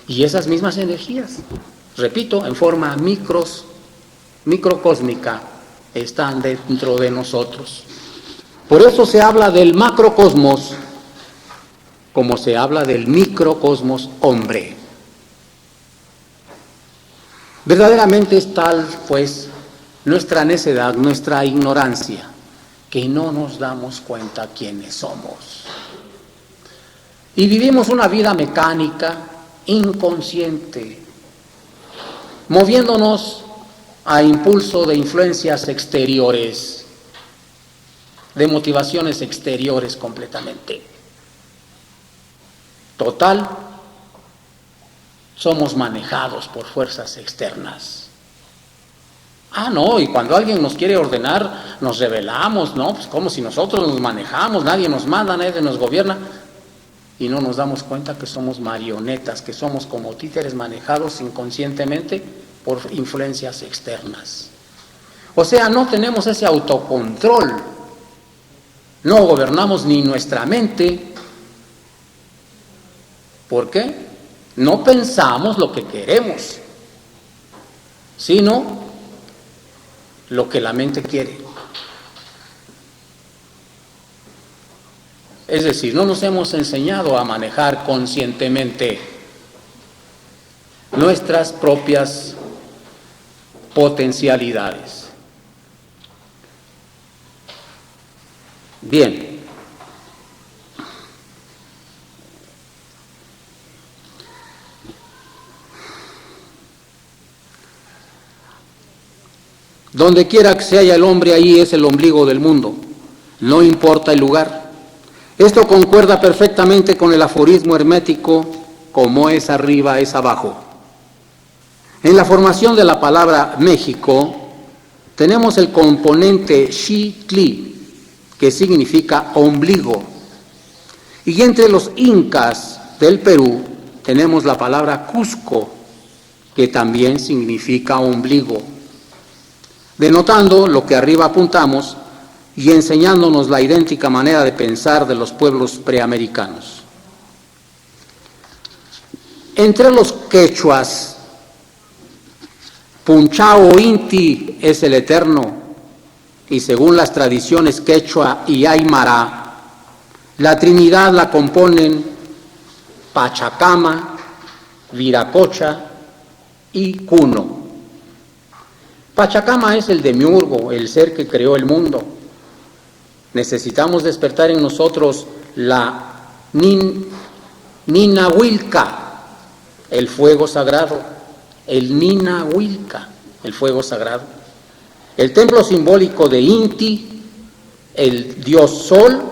Y esas mismas energías, repito, en forma microcósmica, están dentro de nosotros. Por eso se habla del macrocosmos como se habla del microcosmos hombre. Verdaderamente es tal, pues, nuestra necedad, nuestra ignorancia, que no nos damos cuenta quiénes somos. Y vivimos una vida mecánica, inconsciente, moviéndonos a impulso de influencias exteriores, de motivaciones exteriores completamente. Total, somos manejados por fuerzas externas. No, y cuando alguien nos quiere ordenar, nos rebelamos, ¿no? Pues como si nosotros nos manejamos, nadie nos manda, nadie nos gobierna, y no nos damos cuenta que somos marionetas, que somos como títeres manejados inconscientemente por influencias externas. O sea, no tenemos ese autocontrol, no gobernamos ni nuestra mente. ¿Por qué? No pensamos lo que queremos, sino lo que la mente quiere. Es decir, no nos hemos enseñado a manejar conscientemente nuestras propias potencialidades. Bien. Donde quiera que se halla el hombre, ahí es el ombligo del mundo, no importa el lugar. Esto concuerda perfectamente con el aforismo hermético, como es arriba, es abajo. En la formación de la palabra México, tenemos el componente Xitli, que significa ombligo. Y entre los incas del Perú, tenemos la palabra Cusco, que también significa ombligo, denotando lo que arriba apuntamos y enseñándonos la idéntica manera de pensar de los pueblos preamericanos. Entre los quechuas, Punchao Inti es el eterno, y según las tradiciones quechua y aymara, la Trinidad la componen Pachacama, Viracocha y Cuno. Pachacama es el demiurgo, el ser que creó el mundo. Necesitamos despertar en nosotros la Ninahuilca, el fuego sagrado, el Ninahuilca, el fuego sagrado. El templo simbólico de Inti, el dios sol,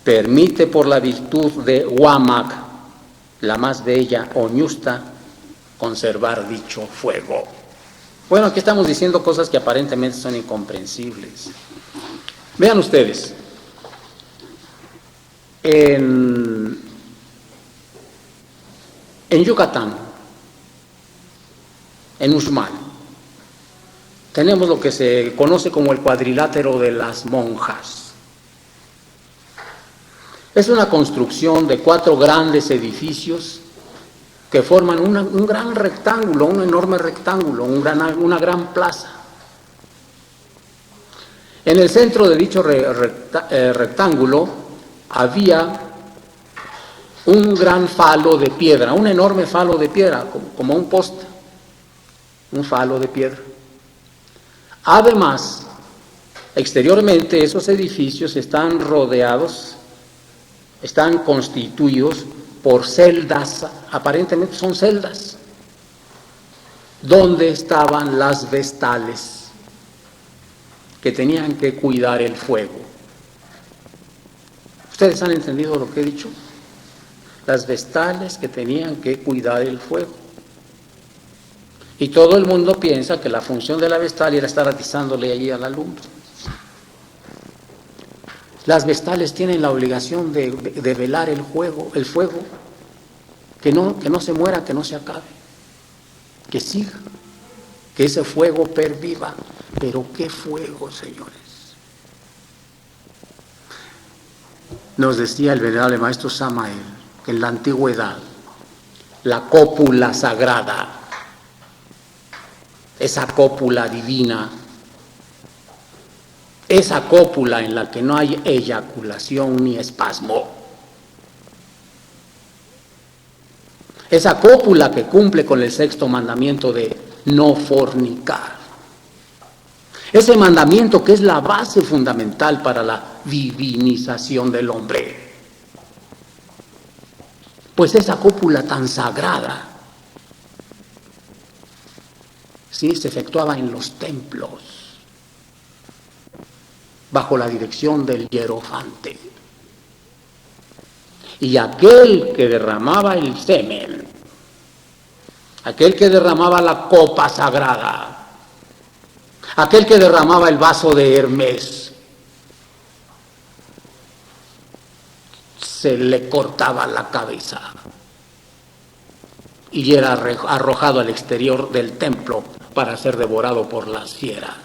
permite por la virtud de Huamac, la más bella Oñusta, conservar dicho fuego. Bueno, aquí estamos diciendo cosas que aparentemente son incomprensibles. Vean ustedes, en Yucatán, en Uxmal, tenemos lo que se conoce como el cuadrilátero de las monjas. Es una construcción de 4 grandes edificios que forman un gran rectángulo, un enorme rectángulo, una gran plaza. En el centro de dicho rectángulo había un gran falo de piedra, un enorme falo de piedra, como un poste, un falo de piedra. Además, exteriormente esos edificios están rodeados, están constituidos por celdas, aparentemente son celdas, donde estaban las vestales que tenían que cuidar el fuego. ¿Ustedes han entendido lo que he dicho? Las vestales que tenían que cuidar el fuego. Y todo el mundo piensa que la función de la vestal era estar atizándole allí a la lumbre. Las vestales tienen la obligación de velar el fuego, que no se muera, que no se acabe, que siga, que ese fuego perviva. Pero ¿qué fuego, señores? Nos decía el venerable maestro Samael que en la antigüedad la cópula sagrada, esa cópula divina, esa cópula en la que no hay eyaculación ni espasmo, esa cópula que cumple con el 6º mandamiento de no fornicar, ese mandamiento que es la base fundamental para la divinización del hombre, pues esa cópula tan sagrada, sí, se efectuaba en los templos, bajo la dirección del hierofante. Y aquel que derramaba el semen, aquel que derramaba la copa sagrada, aquel que derramaba el vaso de Hermes, se le cortaba la cabeza y era arrojado al exterior del templo para ser devorado por las fieras.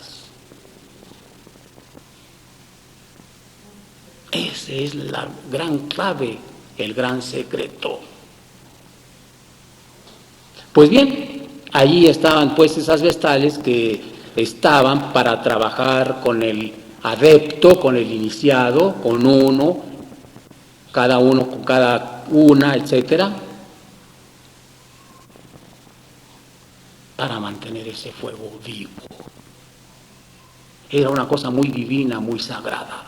Esa es la gran clave, el gran secreto. Pues bien, allí estaban pues esas vestales que estaban para trabajar con el adepto, con el iniciado, con uno con cada una, etcétera, para mantener ese fuego vivo. Era una cosa muy divina, muy sagrada.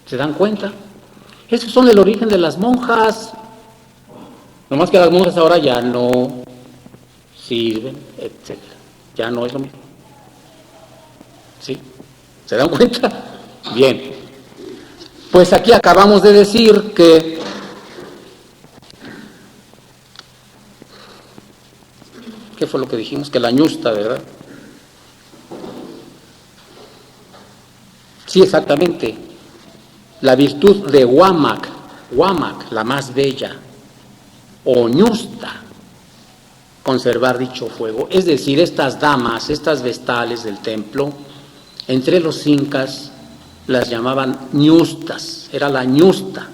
¿Se dan cuenta? Esos son el origen de las monjas. Nomás que las monjas ahora ya no sirven, etc. Ya no es lo mismo. ¿Sí? ¿Se dan cuenta? Bien. Pues aquí acabamos de decir que ¿qué fue lo que dijimos? Que la ñusta, ¿verdad? Sí, exactamente. La virtud de Huamac, la más bella, o ñusta, conservar dicho fuego. Es decir, estas damas, estas vestales del templo, entre los incas las llamaban ñustas, era la ñusta.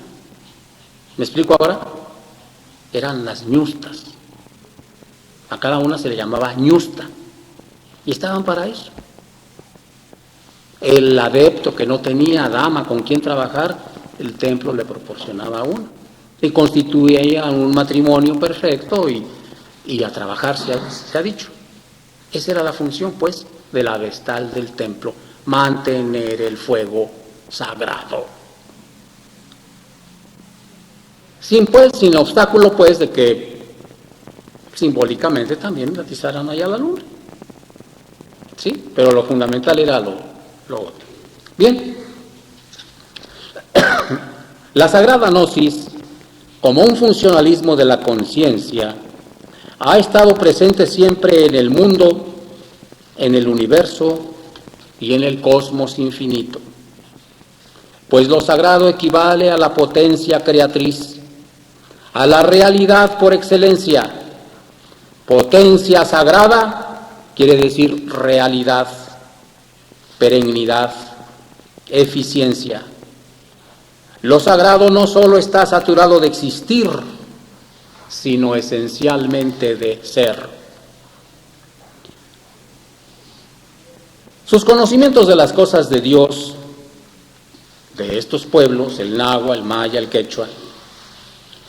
¿Me explico ahora? Eran las ñustas. A cada una se le llamaba ñusta. Y estaban para eso. El adepto que no tenía dama con quien trabajar, el templo le proporcionaba una. Y constituía un matrimonio perfecto y a trabajar se ha dicho. Esa era la función, pues, de la vestal del templo, mantener el fuego sagrado. Sin obstáculo, pues, de que simbólicamente también atizaran allá la luna. Sí, pero lo fundamental era lo otro. Bien. La sagrada gnosis, como un funcionalismo de la conciencia, ha estado presente siempre en el mundo, en el universo y en el cosmos infinito. Pues lo sagrado equivale a la potencia creatriz, a la realidad por excelencia. Potencia sagrada quiere decir realidad, perennidad, eficiencia. Lo sagrado no solo está saturado de existir, sino esencialmente de ser. Sus conocimientos de las cosas de Dios, de estos pueblos, el náhuatl, el maya, el quechua,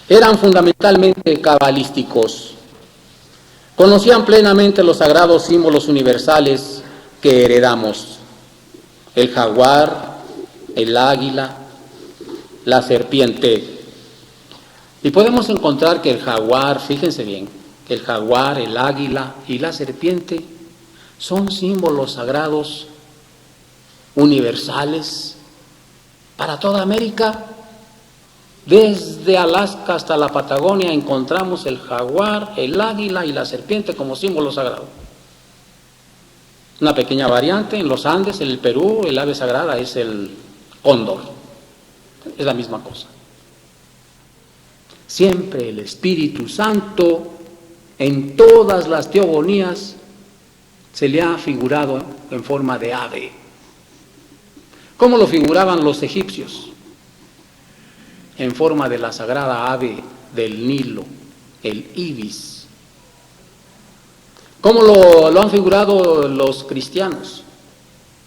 eran fundamentalmente cabalísticos. Conocían plenamente los sagrados símbolos universales que heredamos: el jaguar, el águila, la serpiente. Y podemos encontrar que el jaguar, fíjense bien, que el jaguar, el águila y la serpiente son símbolos sagrados universales para toda América. Desde Alaska hasta la Patagonia encontramos el jaguar, el águila y la serpiente como símbolo sagrado. Una pequeña variante en los Andes, en el Perú, el ave sagrada es el cóndor. Es la misma cosa. Siempre el Espíritu Santo, en todas las teogonías, se le ha figurado en forma de ave. ¿Cómo lo figuraban los egipcios? En forma de la sagrada ave del Nilo, el ibis. ¿Cómo lo han figurado los cristianos?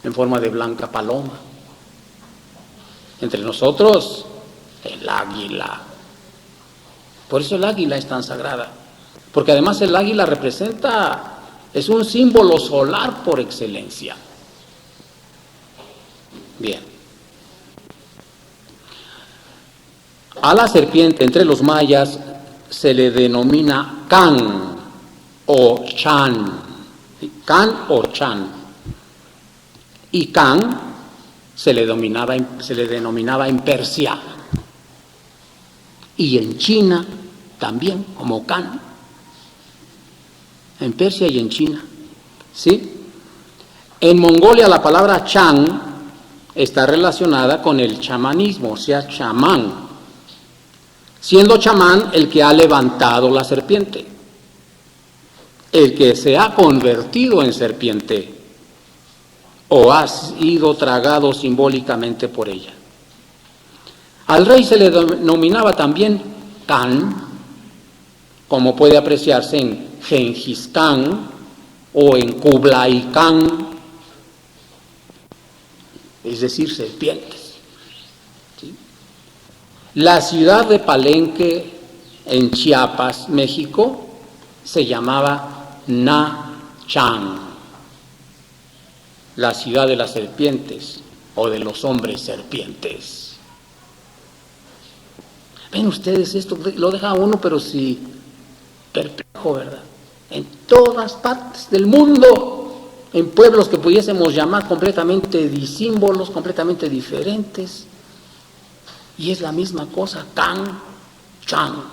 En forma de blanca paloma. Entre nosotros, el águila. Por eso el águila es tan sagrada, porque además el águila es un símbolo solar por excelencia. Bien. A la serpiente entre los mayas se le denomina can o chan. Can o chan. Y can se le denominaba en Persia. Y en China también, como can. En Persia y en China. ¿Sí? En Mongolia la palabra chan está relacionada con el chamanismo, o sea, chamán. Siendo chamán el que ha levantado la serpiente, el que se ha convertido en serpiente o ha sido tragado simbólicamente por ella. Al rey se le denominaba también Khan, como puede apreciarse en Gengis Khan o en Kublai Khan, es decir, serpientes. La ciudad de Palenque, en Chiapas, México, se llamaba Na-Chan, la ciudad de las serpientes o de los hombres serpientes. Ven ustedes, esto lo deja a uno, pero sí perplejo, ¿verdad? En todas partes del mundo, en pueblos que pudiésemos llamar completamente disímbolos, completamente diferentes. Y es la misma cosa, Can, Chan.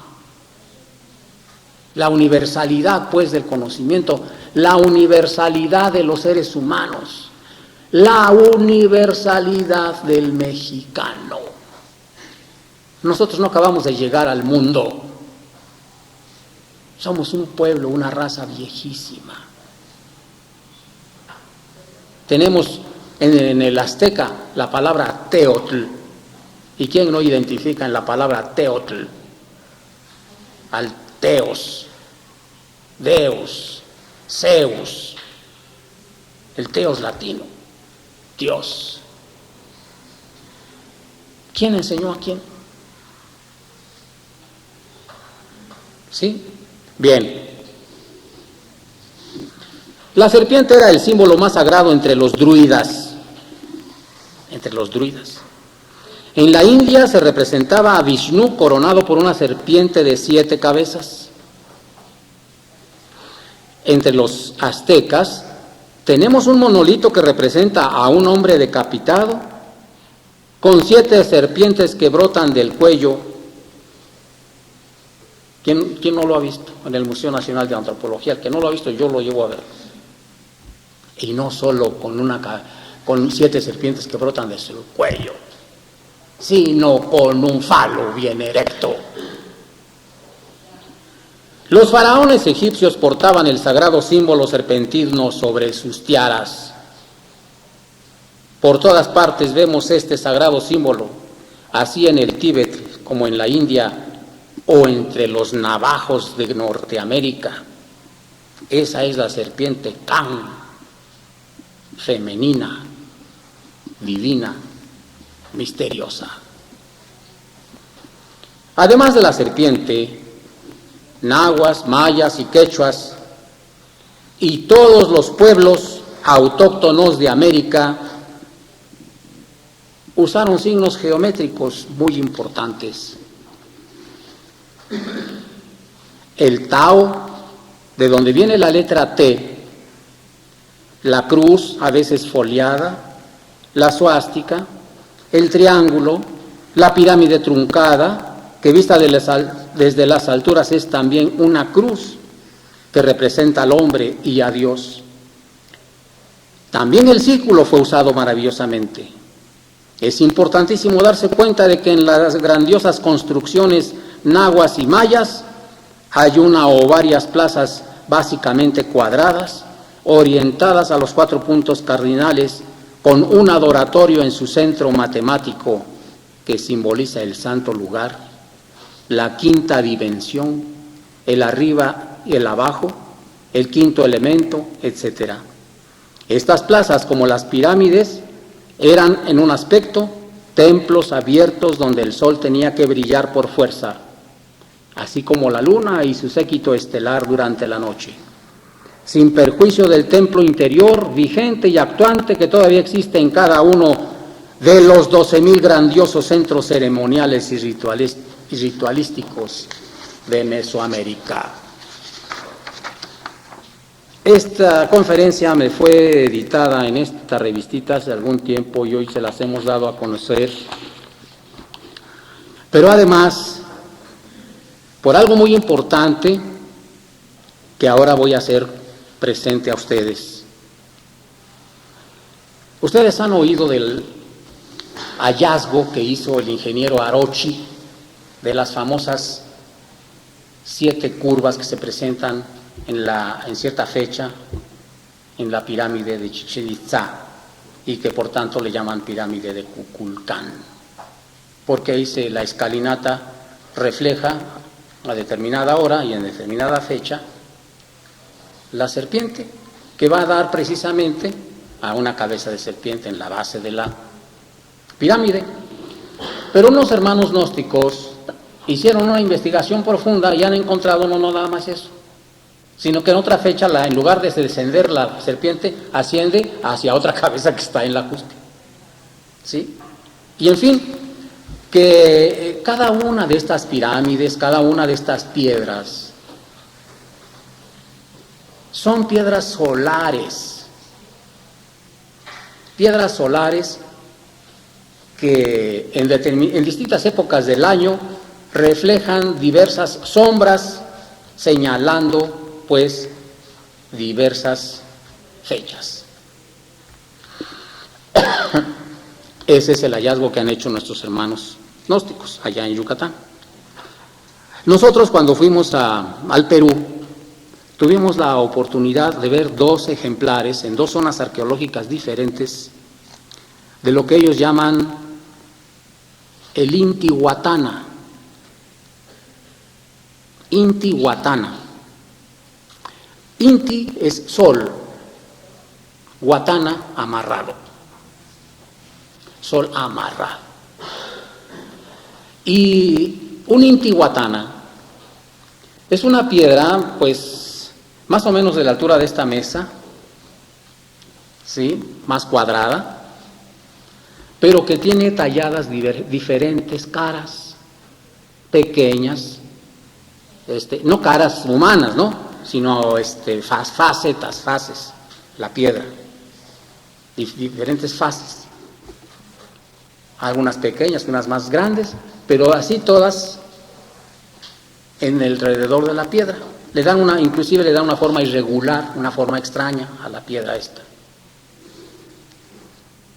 La universalidad, pues, del conocimiento, la universalidad de los seres humanos, la universalidad del mexicano. Nosotros no acabamos de llegar al mundo. Somos un pueblo, una raza viejísima. Tenemos en el azteca la palabra teotl. ¿Y quién no identifica en la palabra teotl al teos, deus, zeus? El teos latino, Dios. ¿Quién enseñó a quién? ¿Sí? Bien. La serpiente era el símbolo más sagrado entre los druidas. Entre los druidas. En la India se representaba a Vishnu coronado por una serpiente de 7 cabezas. Entre los aztecas tenemos un monolito que representa a un hombre decapitado con 7 serpientes que brotan del cuello. ¿Quién no lo ha visto? En el Museo Nacional de Antropología. El que no lo ha visto, yo lo llevo a ver. Y no solo con 7 serpientes que brotan de su cuello, sino con un falo bien erecto. Los faraones egipcios portaban el sagrado símbolo serpentino sobre sus tiaras. Por todas partes vemos este sagrado símbolo, así en el Tíbet como en la India o entre los navajos de Norteamérica. Esa es la serpiente tan femenina, divina, misteriosa. Además de la serpiente, nahuas, mayas y quechuas y todos los pueblos autóctonos de América usaron signos geométricos muy importantes. El Tao, de donde viene la letra T, la cruz, a veces foliada, la suástica, el triángulo, la pirámide truncada, que vista desde las alturas es también una cruz que representa al hombre y a Dios. También el círculo fue usado maravillosamente. Es importantísimo darse cuenta de que en las grandiosas construcciones nahuas y mayas hay una o varias plazas básicamente cuadradas, orientadas a los 4 puntos cardinales, con un adoratorio en su centro matemático que simboliza el santo lugar, la quinta dimensión, el arriba y el abajo, el quinto elemento, etc. Estas plazas, como las pirámides, eran en un aspecto templos abiertos donde el sol tenía que brillar por fuerza, así como la luna y su séquito estelar durante la noche, sin perjuicio del templo interior vigente y actuante que todavía existe en cada uno de los 12,000 grandiosos centros ceremoniales y ritualísticos de Mesoamérica. Esta conferencia me fue editada en esta revistita hace algún tiempo y hoy se las hemos dado a conocer, pero además, por algo muy importante que ahora voy a hacer presente a ustedes. Ustedes han oído del hallazgo que hizo el ingeniero Arochi de las famosas 7 curvas que se presentan en cierta fecha en la pirámide de Chichén Itzá y que por tanto le llaman pirámide de Kukulcán, porque ahí la escalinata refleja a determinada hora y en determinada fecha la serpiente, que va a dar precisamente a una cabeza de serpiente en la base de la pirámide. Pero unos hermanos gnósticos hicieron una investigación profunda y han encontrado no nada más eso, sino que en otra fecha, en lugar de descender la serpiente, asciende hacia otra cabeza que está en la cúspide. ¿Sí? Y en fin, que cada una de estas pirámides, cada una de estas piedras, son piedras solares que en distintas épocas del año reflejan diversas sombras, señalando pues diversas fechas. Ese es el hallazgo que han hecho nuestros hermanos gnósticos allá en Yucatán. Nosotros, cuando fuimos al Perú, tuvimos la oportunidad de ver 2 ejemplares en 2 zonas arqueológicas diferentes de lo que ellos llaman el Intihuatana. Intihuatana. Inti es sol, Huatana amarrado. Sol amarrado. Y un Intihuatana es una piedra, pues, más o menos de la altura de esta mesa, ¿sí? Más cuadrada, pero que tiene talladas diferentes caras, pequeñas, no caras humanas, ¿no? Sino fases, la piedra, diferentes fases, algunas pequeñas, unas más grandes, pero así todas en el alrededor de la piedra. Inclusive le dan una forma irregular, una forma extraña a la piedra esta.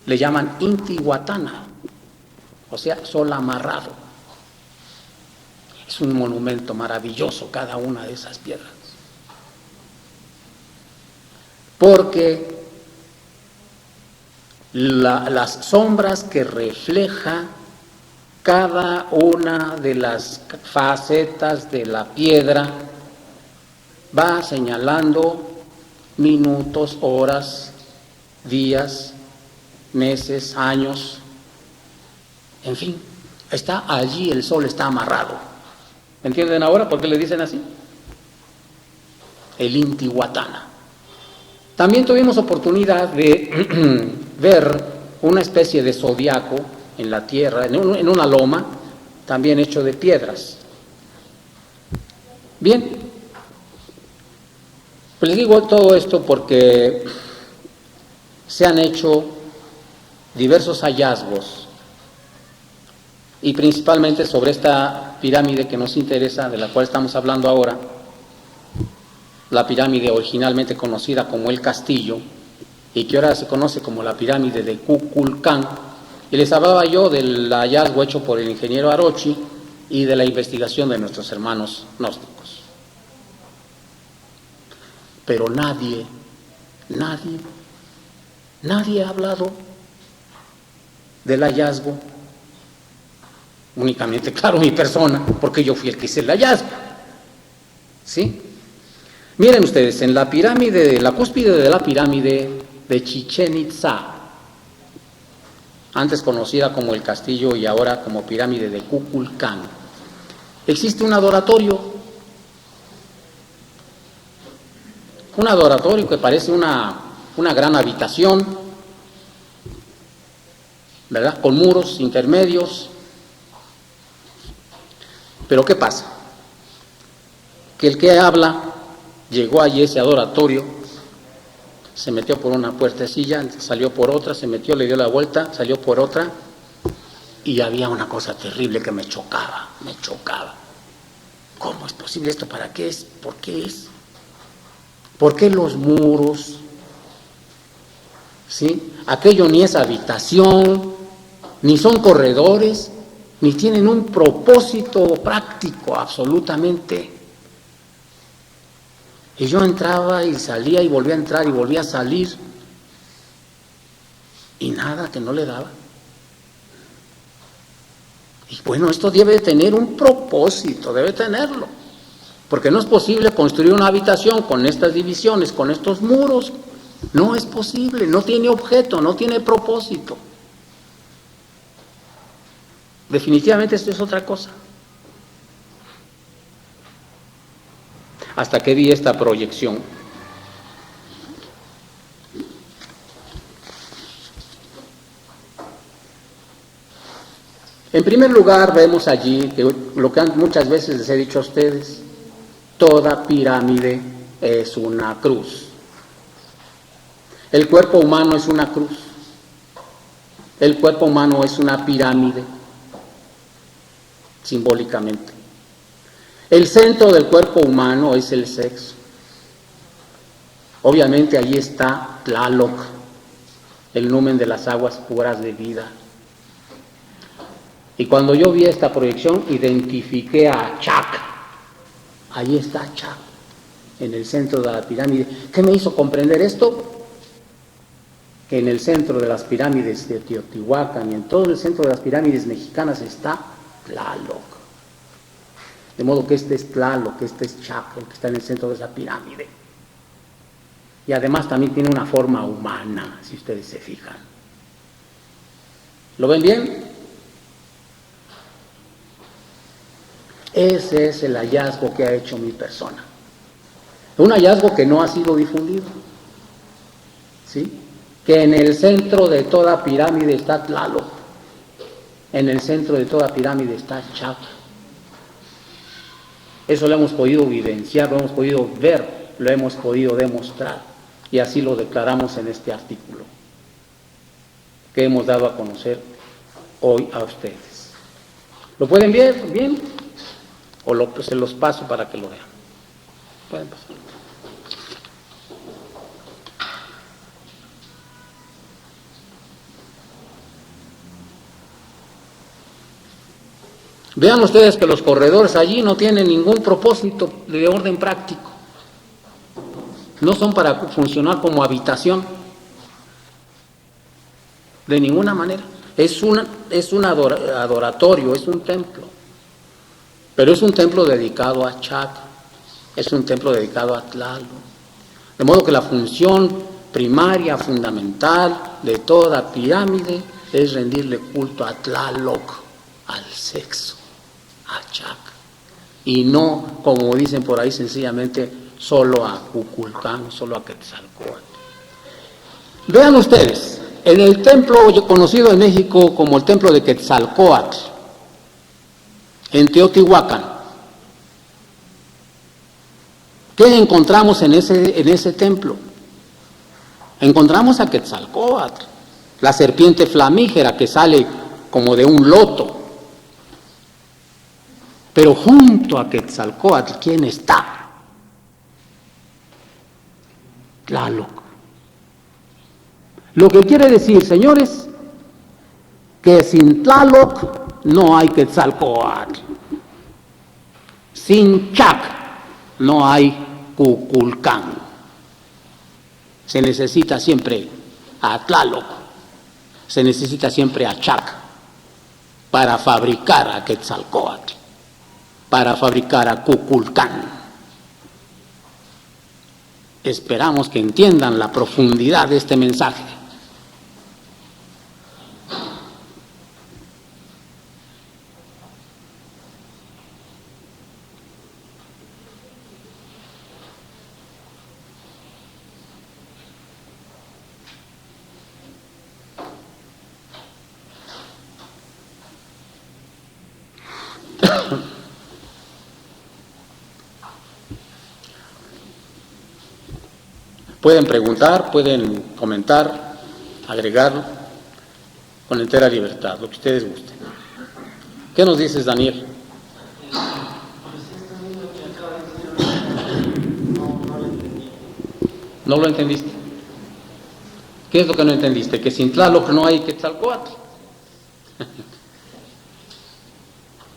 Le llaman Intihuatana, o sea, sol amarrado. Es un monumento maravilloso cada una de esas piedras. Porque las sombras que refleja cada una de las facetas de la piedra va señalando minutos, horas, días, meses, años, en fin, está allí, el sol está amarrado. ¿Entienden ahora por qué le dicen así? El Intihuatana. También tuvimos oportunidad de ver una especie de zodiaco en la tierra, en una loma, también hecho de piedras. Bien, pues les digo todo esto porque se han hecho diversos hallazgos y principalmente sobre esta pirámide que nos interesa, de la cual estamos hablando ahora, la pirámide originalmente conocida como el Castillo y que ahora se conoce como la pirámide de Kukulcán. Y les hablaba yo del hallazgo hecho por el ingeniero Arochi y de la investigación de nuestros hermanos gnósticos. Pero nadie ha hablado del hallazgo, únicamente, claro, mi persona, porque yo fui el que hice el hallazgo. ¿Sí? Miren ustedes, en la pirámide, la cúspide de la pirámide de Chichén Itzá, antes conocida como el Castillo y ahora como pirámide de Kukulcán, existe un adoratorio que parece una gran habitación, ¿verdad? Con muros intermedios. Pero ¿qué pasa? Que el que habla llegó allí a ese adoratorio, se metió por una puertecilla, salió por otra, se metió, le dio la vuelta, salió por otra, y había una cosa terrible que me chocaba. ¿Cómo es posible esto? ¿Para qué es? ¿Por qué es? ¿Por qué los muros? ¿Sí? Aquello ni es habitación, ni son corredores, ni tienen un propósito práctico absolutamente. Y yo entraba y salía y volvía a entrar y volvía a salir, y nada, que no le daba. Y bueno, esto debe tener un propósito, debe tenerlo, porque no es posible construir una habitación con estas divisiones, con estos muros. No es posible, no tiene objeto, no tiene propósito. Definitivamente esto es otra cosa. Hasta que vi esta proyección. En primer lugar, vemos allí que lo que muchas veces les he dicho a ustedes, toda pirámide es una cruz. El cuerpo humano es una cruz. El cuerpo humano es una pirámide, simbólicamente. El centro del cuerpo humano es el sexo. Obviamente allí está Tlaloc, el numen de las aguas puras de vida. Y cuando yo vi esta proyección, identifiqué a Chac. Ahí está Chac, en el centro de la pirámide. ¿Qué me hizo comprender esto? Que en el centro de las pirámides de Teotihuacán y en todo el centro de las pirámides mexicanas está Tlaloc. De modo que este es Tlaloc, que este es Chac, el que está en el centro de esa pirámide. Y además también tiene una forma humana, si ustedes se fijan. ¿Lo ven bien? Ese es el hallazgo que ha hecho mi persona. Un hallazgo que no ha sido difundido. ¿Sí? Que en el centro de toda pirámide está Tlaloc. En el centro de toda pirámide está Chac. Eso lo hemos podido vivenciar, lo hemos podido ver, lo hemos podido demostrar. Y así lo declaramos en este artículo que hemos dado a conocer hoy a ustedes. ¿Lo pueden ver bien? O se los paso para que lo vean. Pueden pasar. Vean ustedes que los corredores allí no tienen ningún propósito de orden práctico. No son para funcionar como habitación, de ninguna manera. Es un adoratorio, es un templo. Pero es un templo dedicado a Chac, es un templo dedicado a Tlaloc. De modo que la función primaria, fundamental de toda pirámide es rendirle culto a Tlaloc, al sexo, a Chac. Y no, como dicen por ahí, sencillamente solo a Kukulcán, solo a Quetzalcóatl. Vean ustedes, en el templo conocido en México como el templo de Quetzalcóatl, en Teotihuacán, ¿qué encontramos en ese templo? Encontramos a Quetzalcóatl, la serpiente flamígera que sale como de un loto. Pero junto a Quetzalcóatl, ¿quién está? Tlaloc. Lo que quiere decir, señores, que sin Tlaloc no hay Quetzalcóatl. Sin Chac no hay Kukulcán. Se necesita siempre a Tlaloc, se necesita siempre a Chac para fabricar a Quetzalcóatl, para fabricar a Kukulcán. Esperamos que entiendan la profundidad de este mensaje. Pueden preguntar, pueden comentar, agregar con entera libertad, lo que ustedes gusten. ¿Qué nos dices, Daniel? ¿No lo entendiste? ¿Qué es lo que no entendiste? Que sin Tlaloc no hay Quetzalcóatl.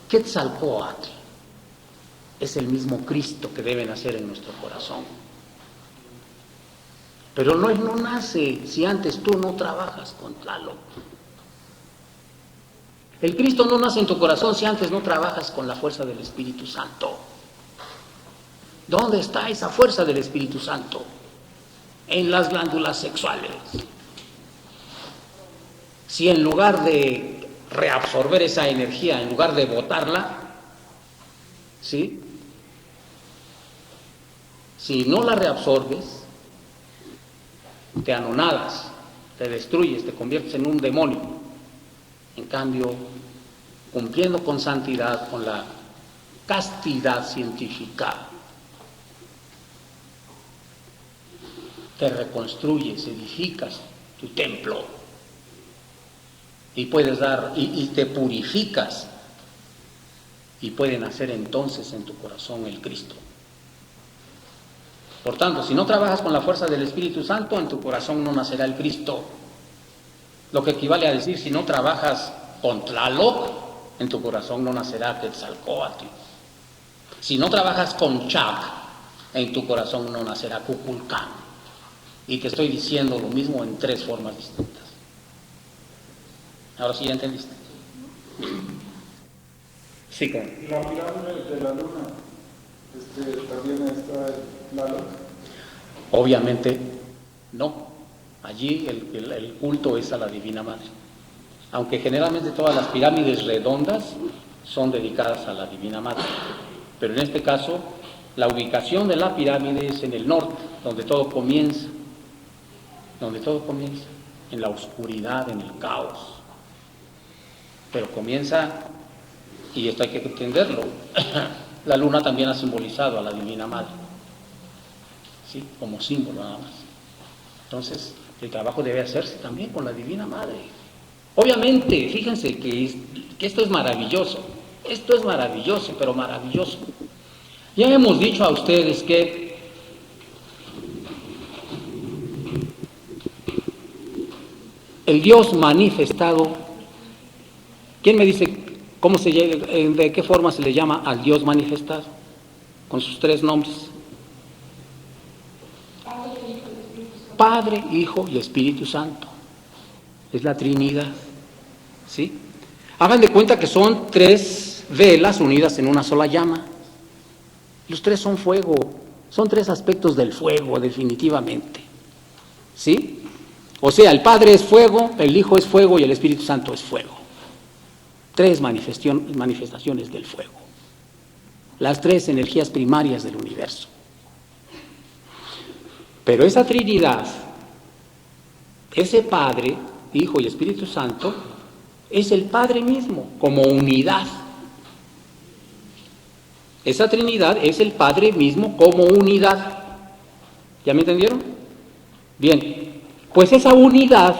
Quetzalcóatl es el mismo Cristo que debe nacer en nuestro corazón. Pero no nace si antes tú no trabajas con Tlaloc. El Cristo no nace en tu corazón si antes no trabajas con la fuerza del Espíritu Santo. ¿Dónde está esa fuerza del Espíritu Santo? En las glándulas sexuales. Si en lugar de reabsorber esa energía, en lugar de botarla, ¿sí? Si no la reabsorbes, te anonadas, te destruyes, te conviertes en un demonio. En cambio, cumpliendo con santidad, con la castidad científica, te reconstruyes, edificas tu templo y puedes dar, y te purificas y puede nacer entonces en tu corazón el Cristo. Por tanto, si no trabajas con la fuerza del Espíritu Santo, en tu corazón no nacerá el Cristo. Lo que equivale a decir, si no trabajas con Tlaloc, en tu corazón no nacerá Quetzalcóatl. Si no trabajas con Chac, en tu corazón no nacerá Kukulcán. Y te estoy diciendo lo mismo en tres formas distintas. Ahora sí ya entendiste. Sí, ¿cómo? La pirámide de la luna, también está Tlaloc. Obviamente no. Allí el culto es a la Divina Madre. Aunque generalmente todas las pirámides redondas son dedicadas a la Divina Madre. Pero en este caso, la ubicación de la pirámide es en el norte, donde todo comienza. Donde todo comienza. En la oscuridad, en el caos. Pero comienza, y esto hay que entenderlo, la luna también ha simbolizado a la Divina Madre. ¿Sí? Como símbolo nada más. Entonces, el trabajo debe hacerse también con la Divina Madre. Obviamente, fíjense que esto es maravilloso. Esto es maravilloso, pero maravilloso. Ya hemos dicho a ustedes que el Dios manifestado, ¿quién me dice ¿De qué forma se le llama al Dios manifestado? Con sus tres nombres. Padre, Hijo y Espíritu Santo. Es la Trinidad. ¿Sí? Hagan de cuenta que son tres velas unidas en una sola llama. Los tres son fuego. Son tres aspectos del fuego, definitivamente. ¿Sí? O sea, el Padre es fuego, el Hijo es fuego y el Espíritu Santo es fuego. Tres manifestaciones del fuego. Las tres energías primarias del universo. Pero esa Trinidad, ese Padre, Hijo y Espíritu Santo, es el Padre mismo, como unidad. Esa Trinidad es el Padre mismo como unidad. ¿Ya me entendieron? Bien, pues esa unidad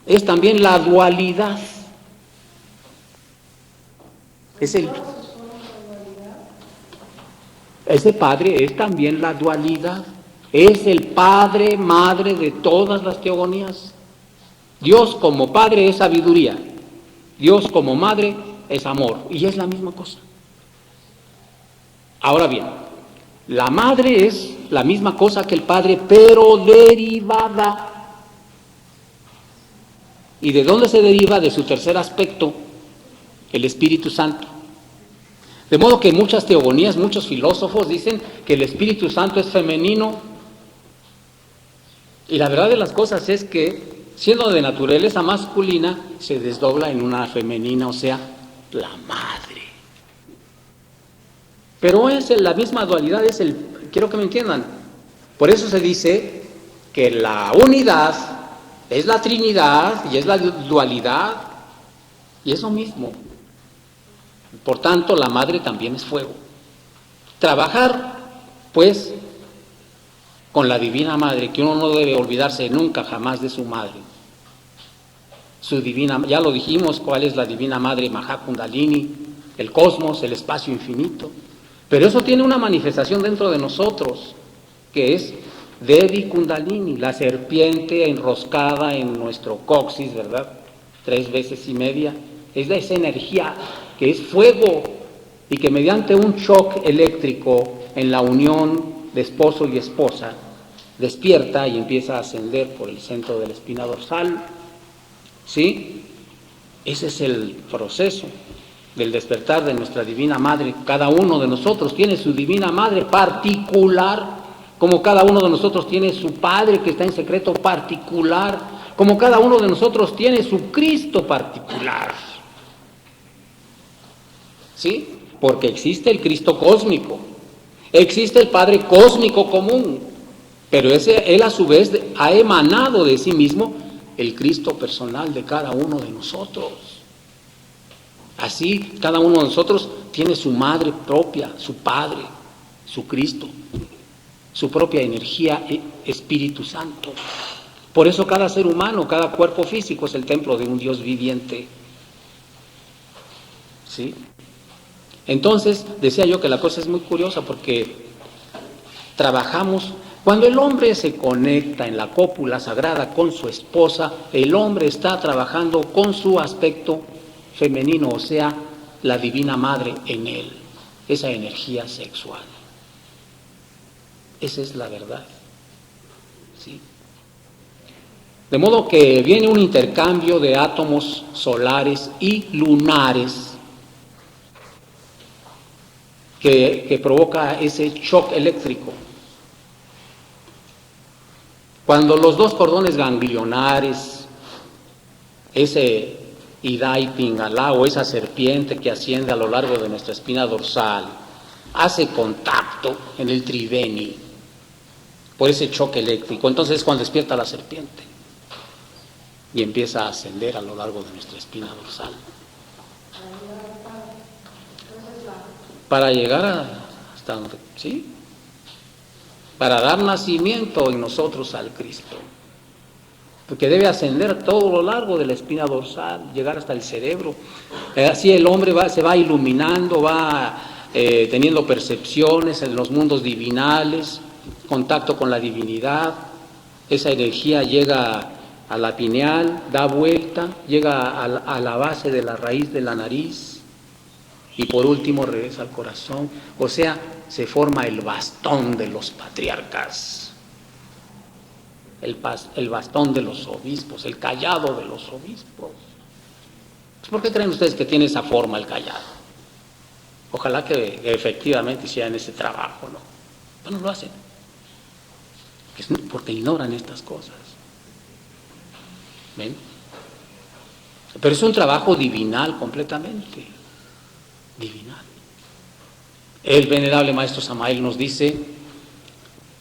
es también la dualidad. Ese Padre es también la dualidad. Es el Padre, Madre de todas las teogonías. Dios como Padre es sabiduría. Dios como Madre es amor. Y es la misma cosa. Ahora bien, la Madre es la misma cosa que el Padre, pero derivada. ¿Y de dónde se deriva? De su tercer aspecto, el Espíritu Santo. De modo que muchas teogonías, muchos filósofos dicen que el Espíritu Santo es femenino. Y la verdad de las cosas es que, siendo de naturaleza masculina, se desdobla en una femenina, o sea, la Madre. Pero es la misma dualidad, quiero que me entiendan. Por eso se dice que la unidad es la Trinidad y es la dualidad, y es lo mismo. Por tanto, la Madre también es fuego. Trabajar, pues, con la Divina Madre, que uno no debe olvidarse nunca jamás de su Madre. Su divina, ya lo dijimos, cuál es la Divina Madre, Maha Kundalini, el cosmos, el espacio infinito. Pero eso tiene una manifestación dentro de nosotros, que es Devi Kundalini, la serpiente enroscada en nuestro coxis, ¿verdad? 3 veces y media. Es de esa energía que es fuego y que mediante un shock eléctrico en la unión de esposo y esposa despierta y empieza a ascender por el centro de la espina dorsal. ¿Sí? Ese es el proceso del despertar de nuestra Divina Madre. Cada uno de nosotros tiene su Divina Madre particular, como cada uno de nosotros tiene su Padre que está en secreto particular, como cada uno de nosotros tiene su Cristo particular. ¿Sí? Porque existe el Cristo cósmico, existe el Padre cósmico común, pero él a su vez ha emanado de sí mismo el Cristo personal de cada uno de nosotros. Así, cada uno de nosotros tiene su madre propia, su Padre, su Cristo, su propia energía, Espíritu Santo. Por eso cada ser humano, cada cuerpo físico es el templo de un Dios viviente. ¿Sí? Entonces, decía yo que la cosa es muy curiosa porque trabajamos. Cuando el hombre se conecta en la cópula sagrada con su esposa, el hombre está trabajando con su aspecto femenino, o sea, la Divina Madre en él, esa energía sexual. Esa es la verdad. ¿Sí? De modo que viene un intercambio de átomos solares y lunares que provoca ese shock eléctrico. Cuando los dos cordones ganglionares, ese Ida y Pingala, o esa serpiente que asciende a lo largo de nuestra espina dorsal, hace contacto en el triveni por ese choque eléctrico, entonces es cuando despierta la serpiente y empieza a ascender a lo largo de nuestra espina dorsal para llegar hasta donde, ¿sí? Para dar nacimiento en nosotros al Cristo, porque debe ascender todo lo largo de la espina dorsal, llegar hasta el cerebro. Así el hombre se va iluminando, va teniendo percepciones en los mundos divinales, contacto con la divinidad. Esa energía llega a la pineal, da vuelta, llega a la base de la raíz de la nariz y por último regresa al corazón. O sea, se forma el bastón de los patriarcas, el bastón de los obispos, el cayado de los obispos. ¿Por qué creen ustedes que tiene esa forma el cayado? Ojalá que efectivamente hicieran ese trabajo, ¿no? Pero no lo hacen, porque ignoran estas cosas. ¿Ven? Pero es un trabajo divinal completamente, divinal. El venerable Maestro Samael nos dice: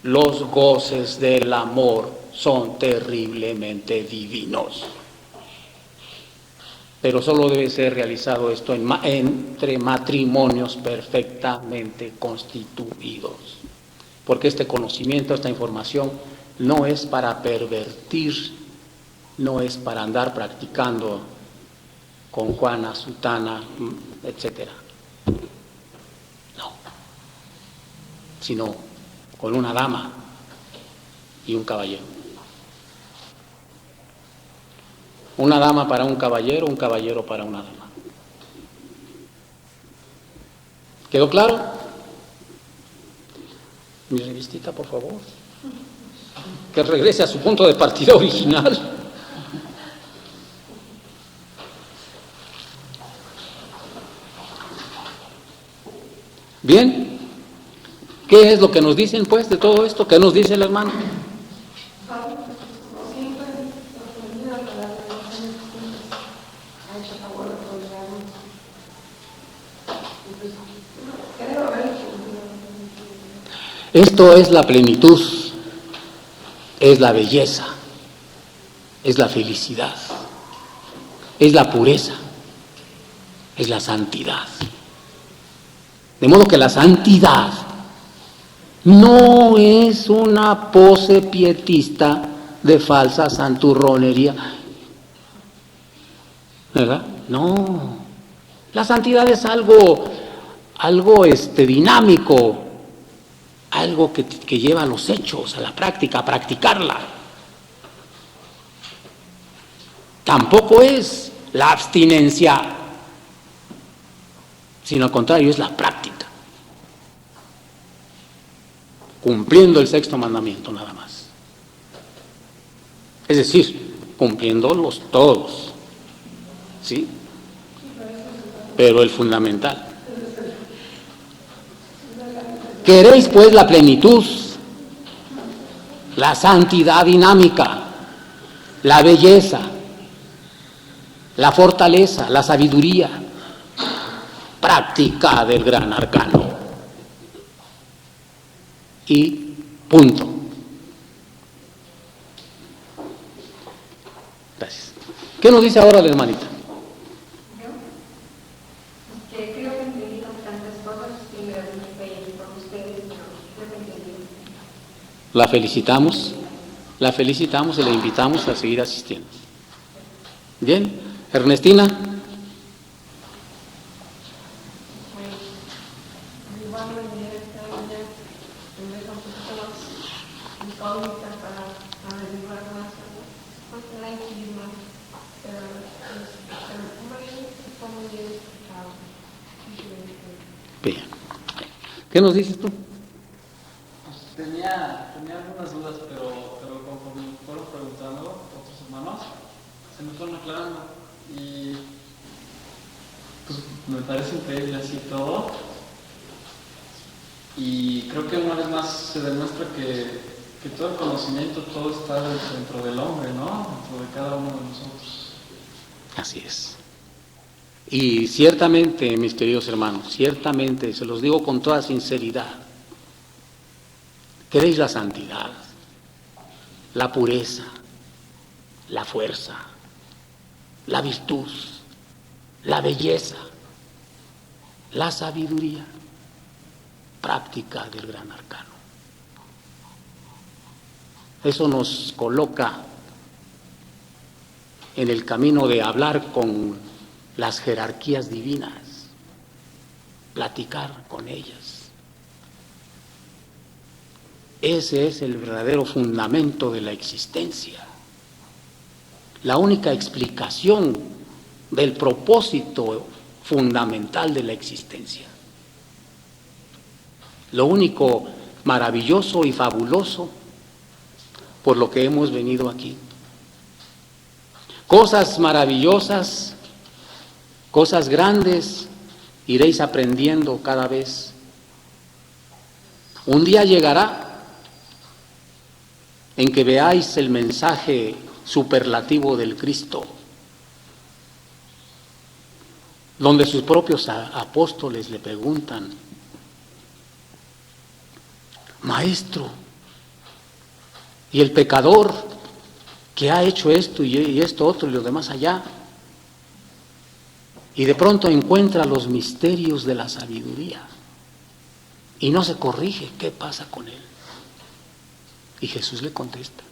los goces del amor son terriblemente divinos. Pero solo debe ser realizado esto entre matrimonios perfectamente constituidos. Porque este conocimiento, esta información, no es para pervertir, no es para andar practicando con Juana, Sutana, etc. No. Sino con una dama y un caballero. Una dama para un caballero para una dama. ¿Quedó claro? Mi revistita, por favor. Que regrese a su punto de partida original. Bien. ¿Qué es lo que nos dicen, pues, de todo esto? ¿Qué nos dice el hermano? Esto es la plenitud, es la belleza, es la felicidad, es la pureza, es la santidad. De modo que la santidad no es una pose pietista de falsa santurronería, ¿verdad? No, la santidad es algo dinámico, algo que lleva a los hechos, a la práctica, a practicarla. Tampoco es la abstinencia, sino al contrario, es la práctica, cumpliendo el sexto mandamiento nada más. Es decir, cumpliéndolos todos, ¿sí? Pero el fundamental. ¿Queréis pues la plenitud, la santidad dinámica, la belleza, la fortaleza, la sabiduría? Practicad el gran arcano. Y punto. Gracias. ¿Qué nos dice ahora la hermanita? La felicitamos y la invitamos a seguir asistiendo. Bien, Ernestina. Bien. ¿Qué nos dices tú? Tenía algunas dudas, pero conforme fueron preguntando otros hermanos, se me fueron aclarando y pues me parece increíble así todo. Y creo que una vez más se demuestra que todo el conocimiento, todo está dentro del hombre, ¿no? Dentro de cada uno de nosotros. Así es. Y ciertamente, mis queridos hermanos, ciertamente, se los digo con toda sinceridad, queréis la santidad, la pureza, la fuerza, la virtud, la belleza, la sabiduría, práctica del gran arcano. Eso nos coloca en el camino de hablar con las jerarquías divinas, platicar con ellas. Ese es el verdadero fundamento de la existencia. la única explicación del propósito fundamental de la existencia. Lo único maravilloso y fabuloso por lo que hemos venido aquí. Cosas maravillosas, cosas grandes, iréis aprendiendo cada vez. Un día llegará en que veáis el mensaje superlativo del Cristo, donde sus propios apóstoles le preguntan: Maestro, ¿y el pecador que ha hecho esto y esto otro y lo demás allá? Y de pronto encuentra los misterios de la sabiduría y no se corrige. ¿Qué pasa con él? Y Jesús le contesta: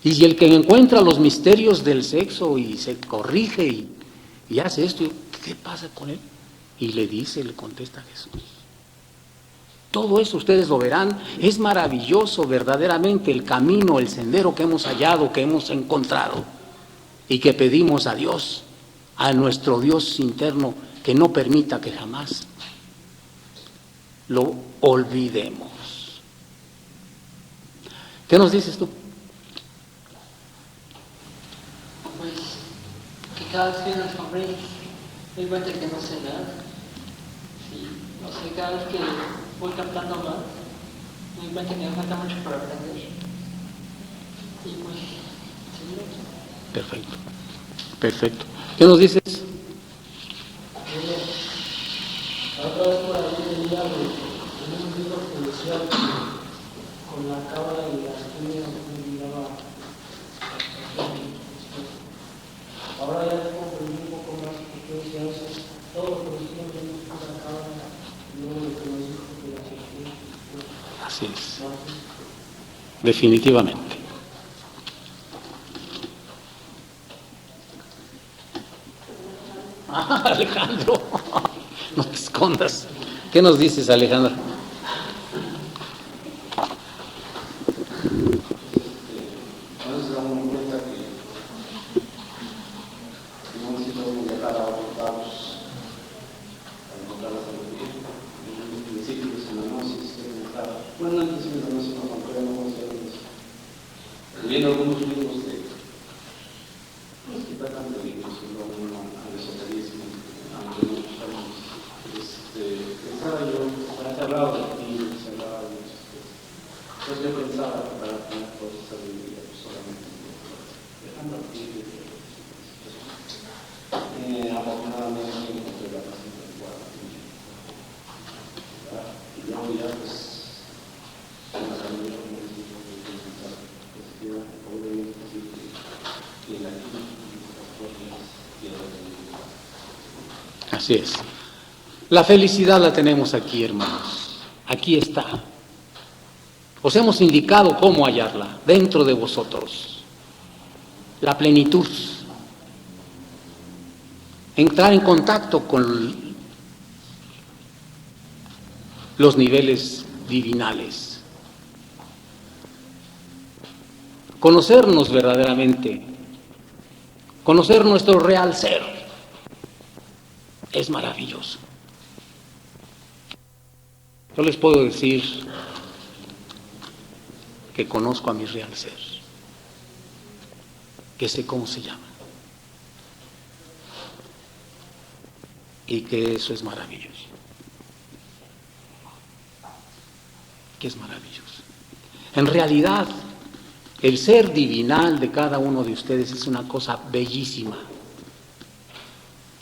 y el que encuentra los misterios del sexo y se corrige y hace esto, ¿qué pasa con él? Y le contesta Jesús: todo eso ustedes lo verán, es maravilloso verdaderamente el camino, el sendero que hemos hallado, que hemos encontrado, y que pedimos a Dios, a nuestro Dios interno, que no permita que jamás lo olvidemos. ¿Qué nos dices tú? Pues que cada vez que viene el hombre me doy cuenta que no sé nada. Sí, no sé, cada vez que voy cantando más, me doy cuenta que me falta mucho para aprender. Y pues, sí. Perfecto, perfecto. ¿Qué nos dices? La otra vez por ahí venía en un libro que decía que con la cabra y las cuñas no miraba. Ahora ya comprendí un poco más porque decía eso. Todo lo que nos dijeron con la cabra y luego lo que nos dijo que la serpiente. Así es. Definitivamente. Alejandro, no te escondas. ¿Qué nos dices, Alejandro? A veces damos cuenta que hemos sido dejar abortados para encontrar la sabiduría. En los principios, en la gnosis, bueno, en principio la gnosis no comprendemos, viendo algunos libros de los que tratan de inclusión al esoterismo, aunque no estamos, pensaba yo, se hablaba de ti, se hablaba de pues yo pensaba que para tener toda esa sabiduría, pues solamente dejando aquí, afortunadamente encontré la razón del cual, y luego ya pues, la sabiduría como les digo, que pensar positiva, obviamente posible, y en la Así es. La felicidad la tenemos aquí, hermanos. Aquí está. Os hemos indicado cómo hallarla dentro de vosotros. La plenitud. Entrar en contacto con los niveles divinales. Conocernos verdaderamente. Conocer nuestro real ser. Es maravilloso. Yo les puedo decir que conozco a mi real ser, que sé cómo se llama y que eso es maravilloso, que es maravilloso. En realidad, el ser divinal de cada uno de ustedes es una cosa bellísima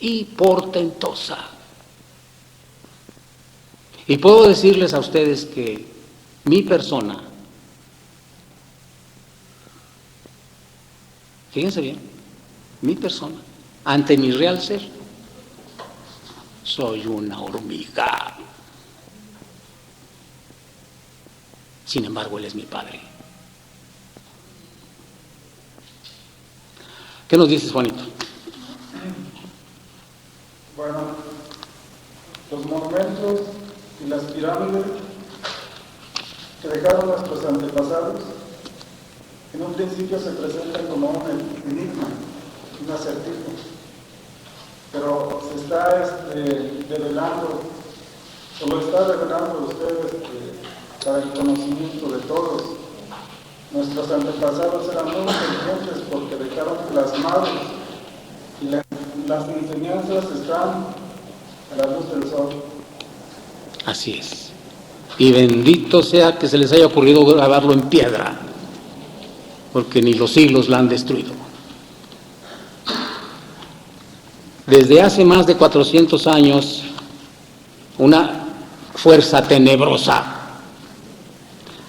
y portentosa. Y puedo decirles a ustedes que mi persona, fíjense bien, mi persona, ante mi real ser, soy una hormiga. Sin embargo, Él es mi Padre. ¿Qué nos dices, Juanito? Bueno, los monumentos y las pirámides que dejaron nuestros antepasados En un principio se presenta como un enigma, un acertijo, pero se está revelando, o lo está revelando usted para el conocimiento de todos. Nuestros antepasados eran muy inteligentes porque dejaron plasmados y las enseñanzas están a la luz del sol. Así es. Y bendito sea que se les haya ocurrido grabarlo en piedra, porque ni los siglos la han destruido. Desde hace más de 400 años, una fuerza tenebrosa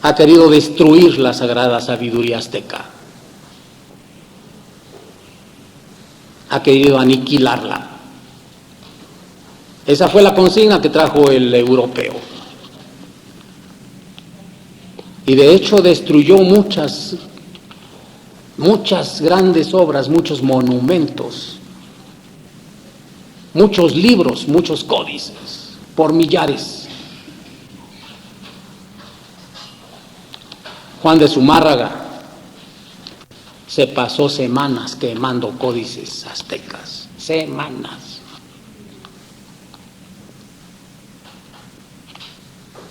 ha querido destruir la sagrada sabiduría azteca. Ha querido aniquilarla. Esa fue la consigna que trajo el europeo. Y de hecho destruyó muchas grandes obras, muchos monumentos, muchos libros, muchos códices, por millares. Juan de Zumárraga se pasó semanas quemando códices aztecas, semanas.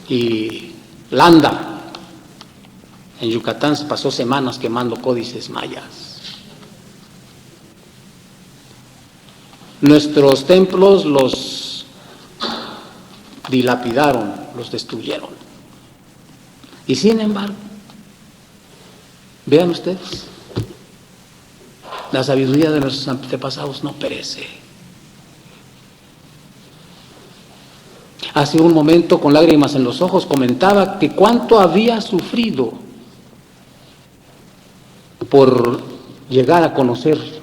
Y Landa, en Yucatán, se pasó semanas quemando códices mayas. Nuestros templos los dilapidaron, los destruyeron. Y sin embargo, vean ustedes, la sabiduría de nuestros antepasados no perece. Hace un momento, con lágrimas en los ojos, comentaba que cuánto había sufrido por llegar a conocer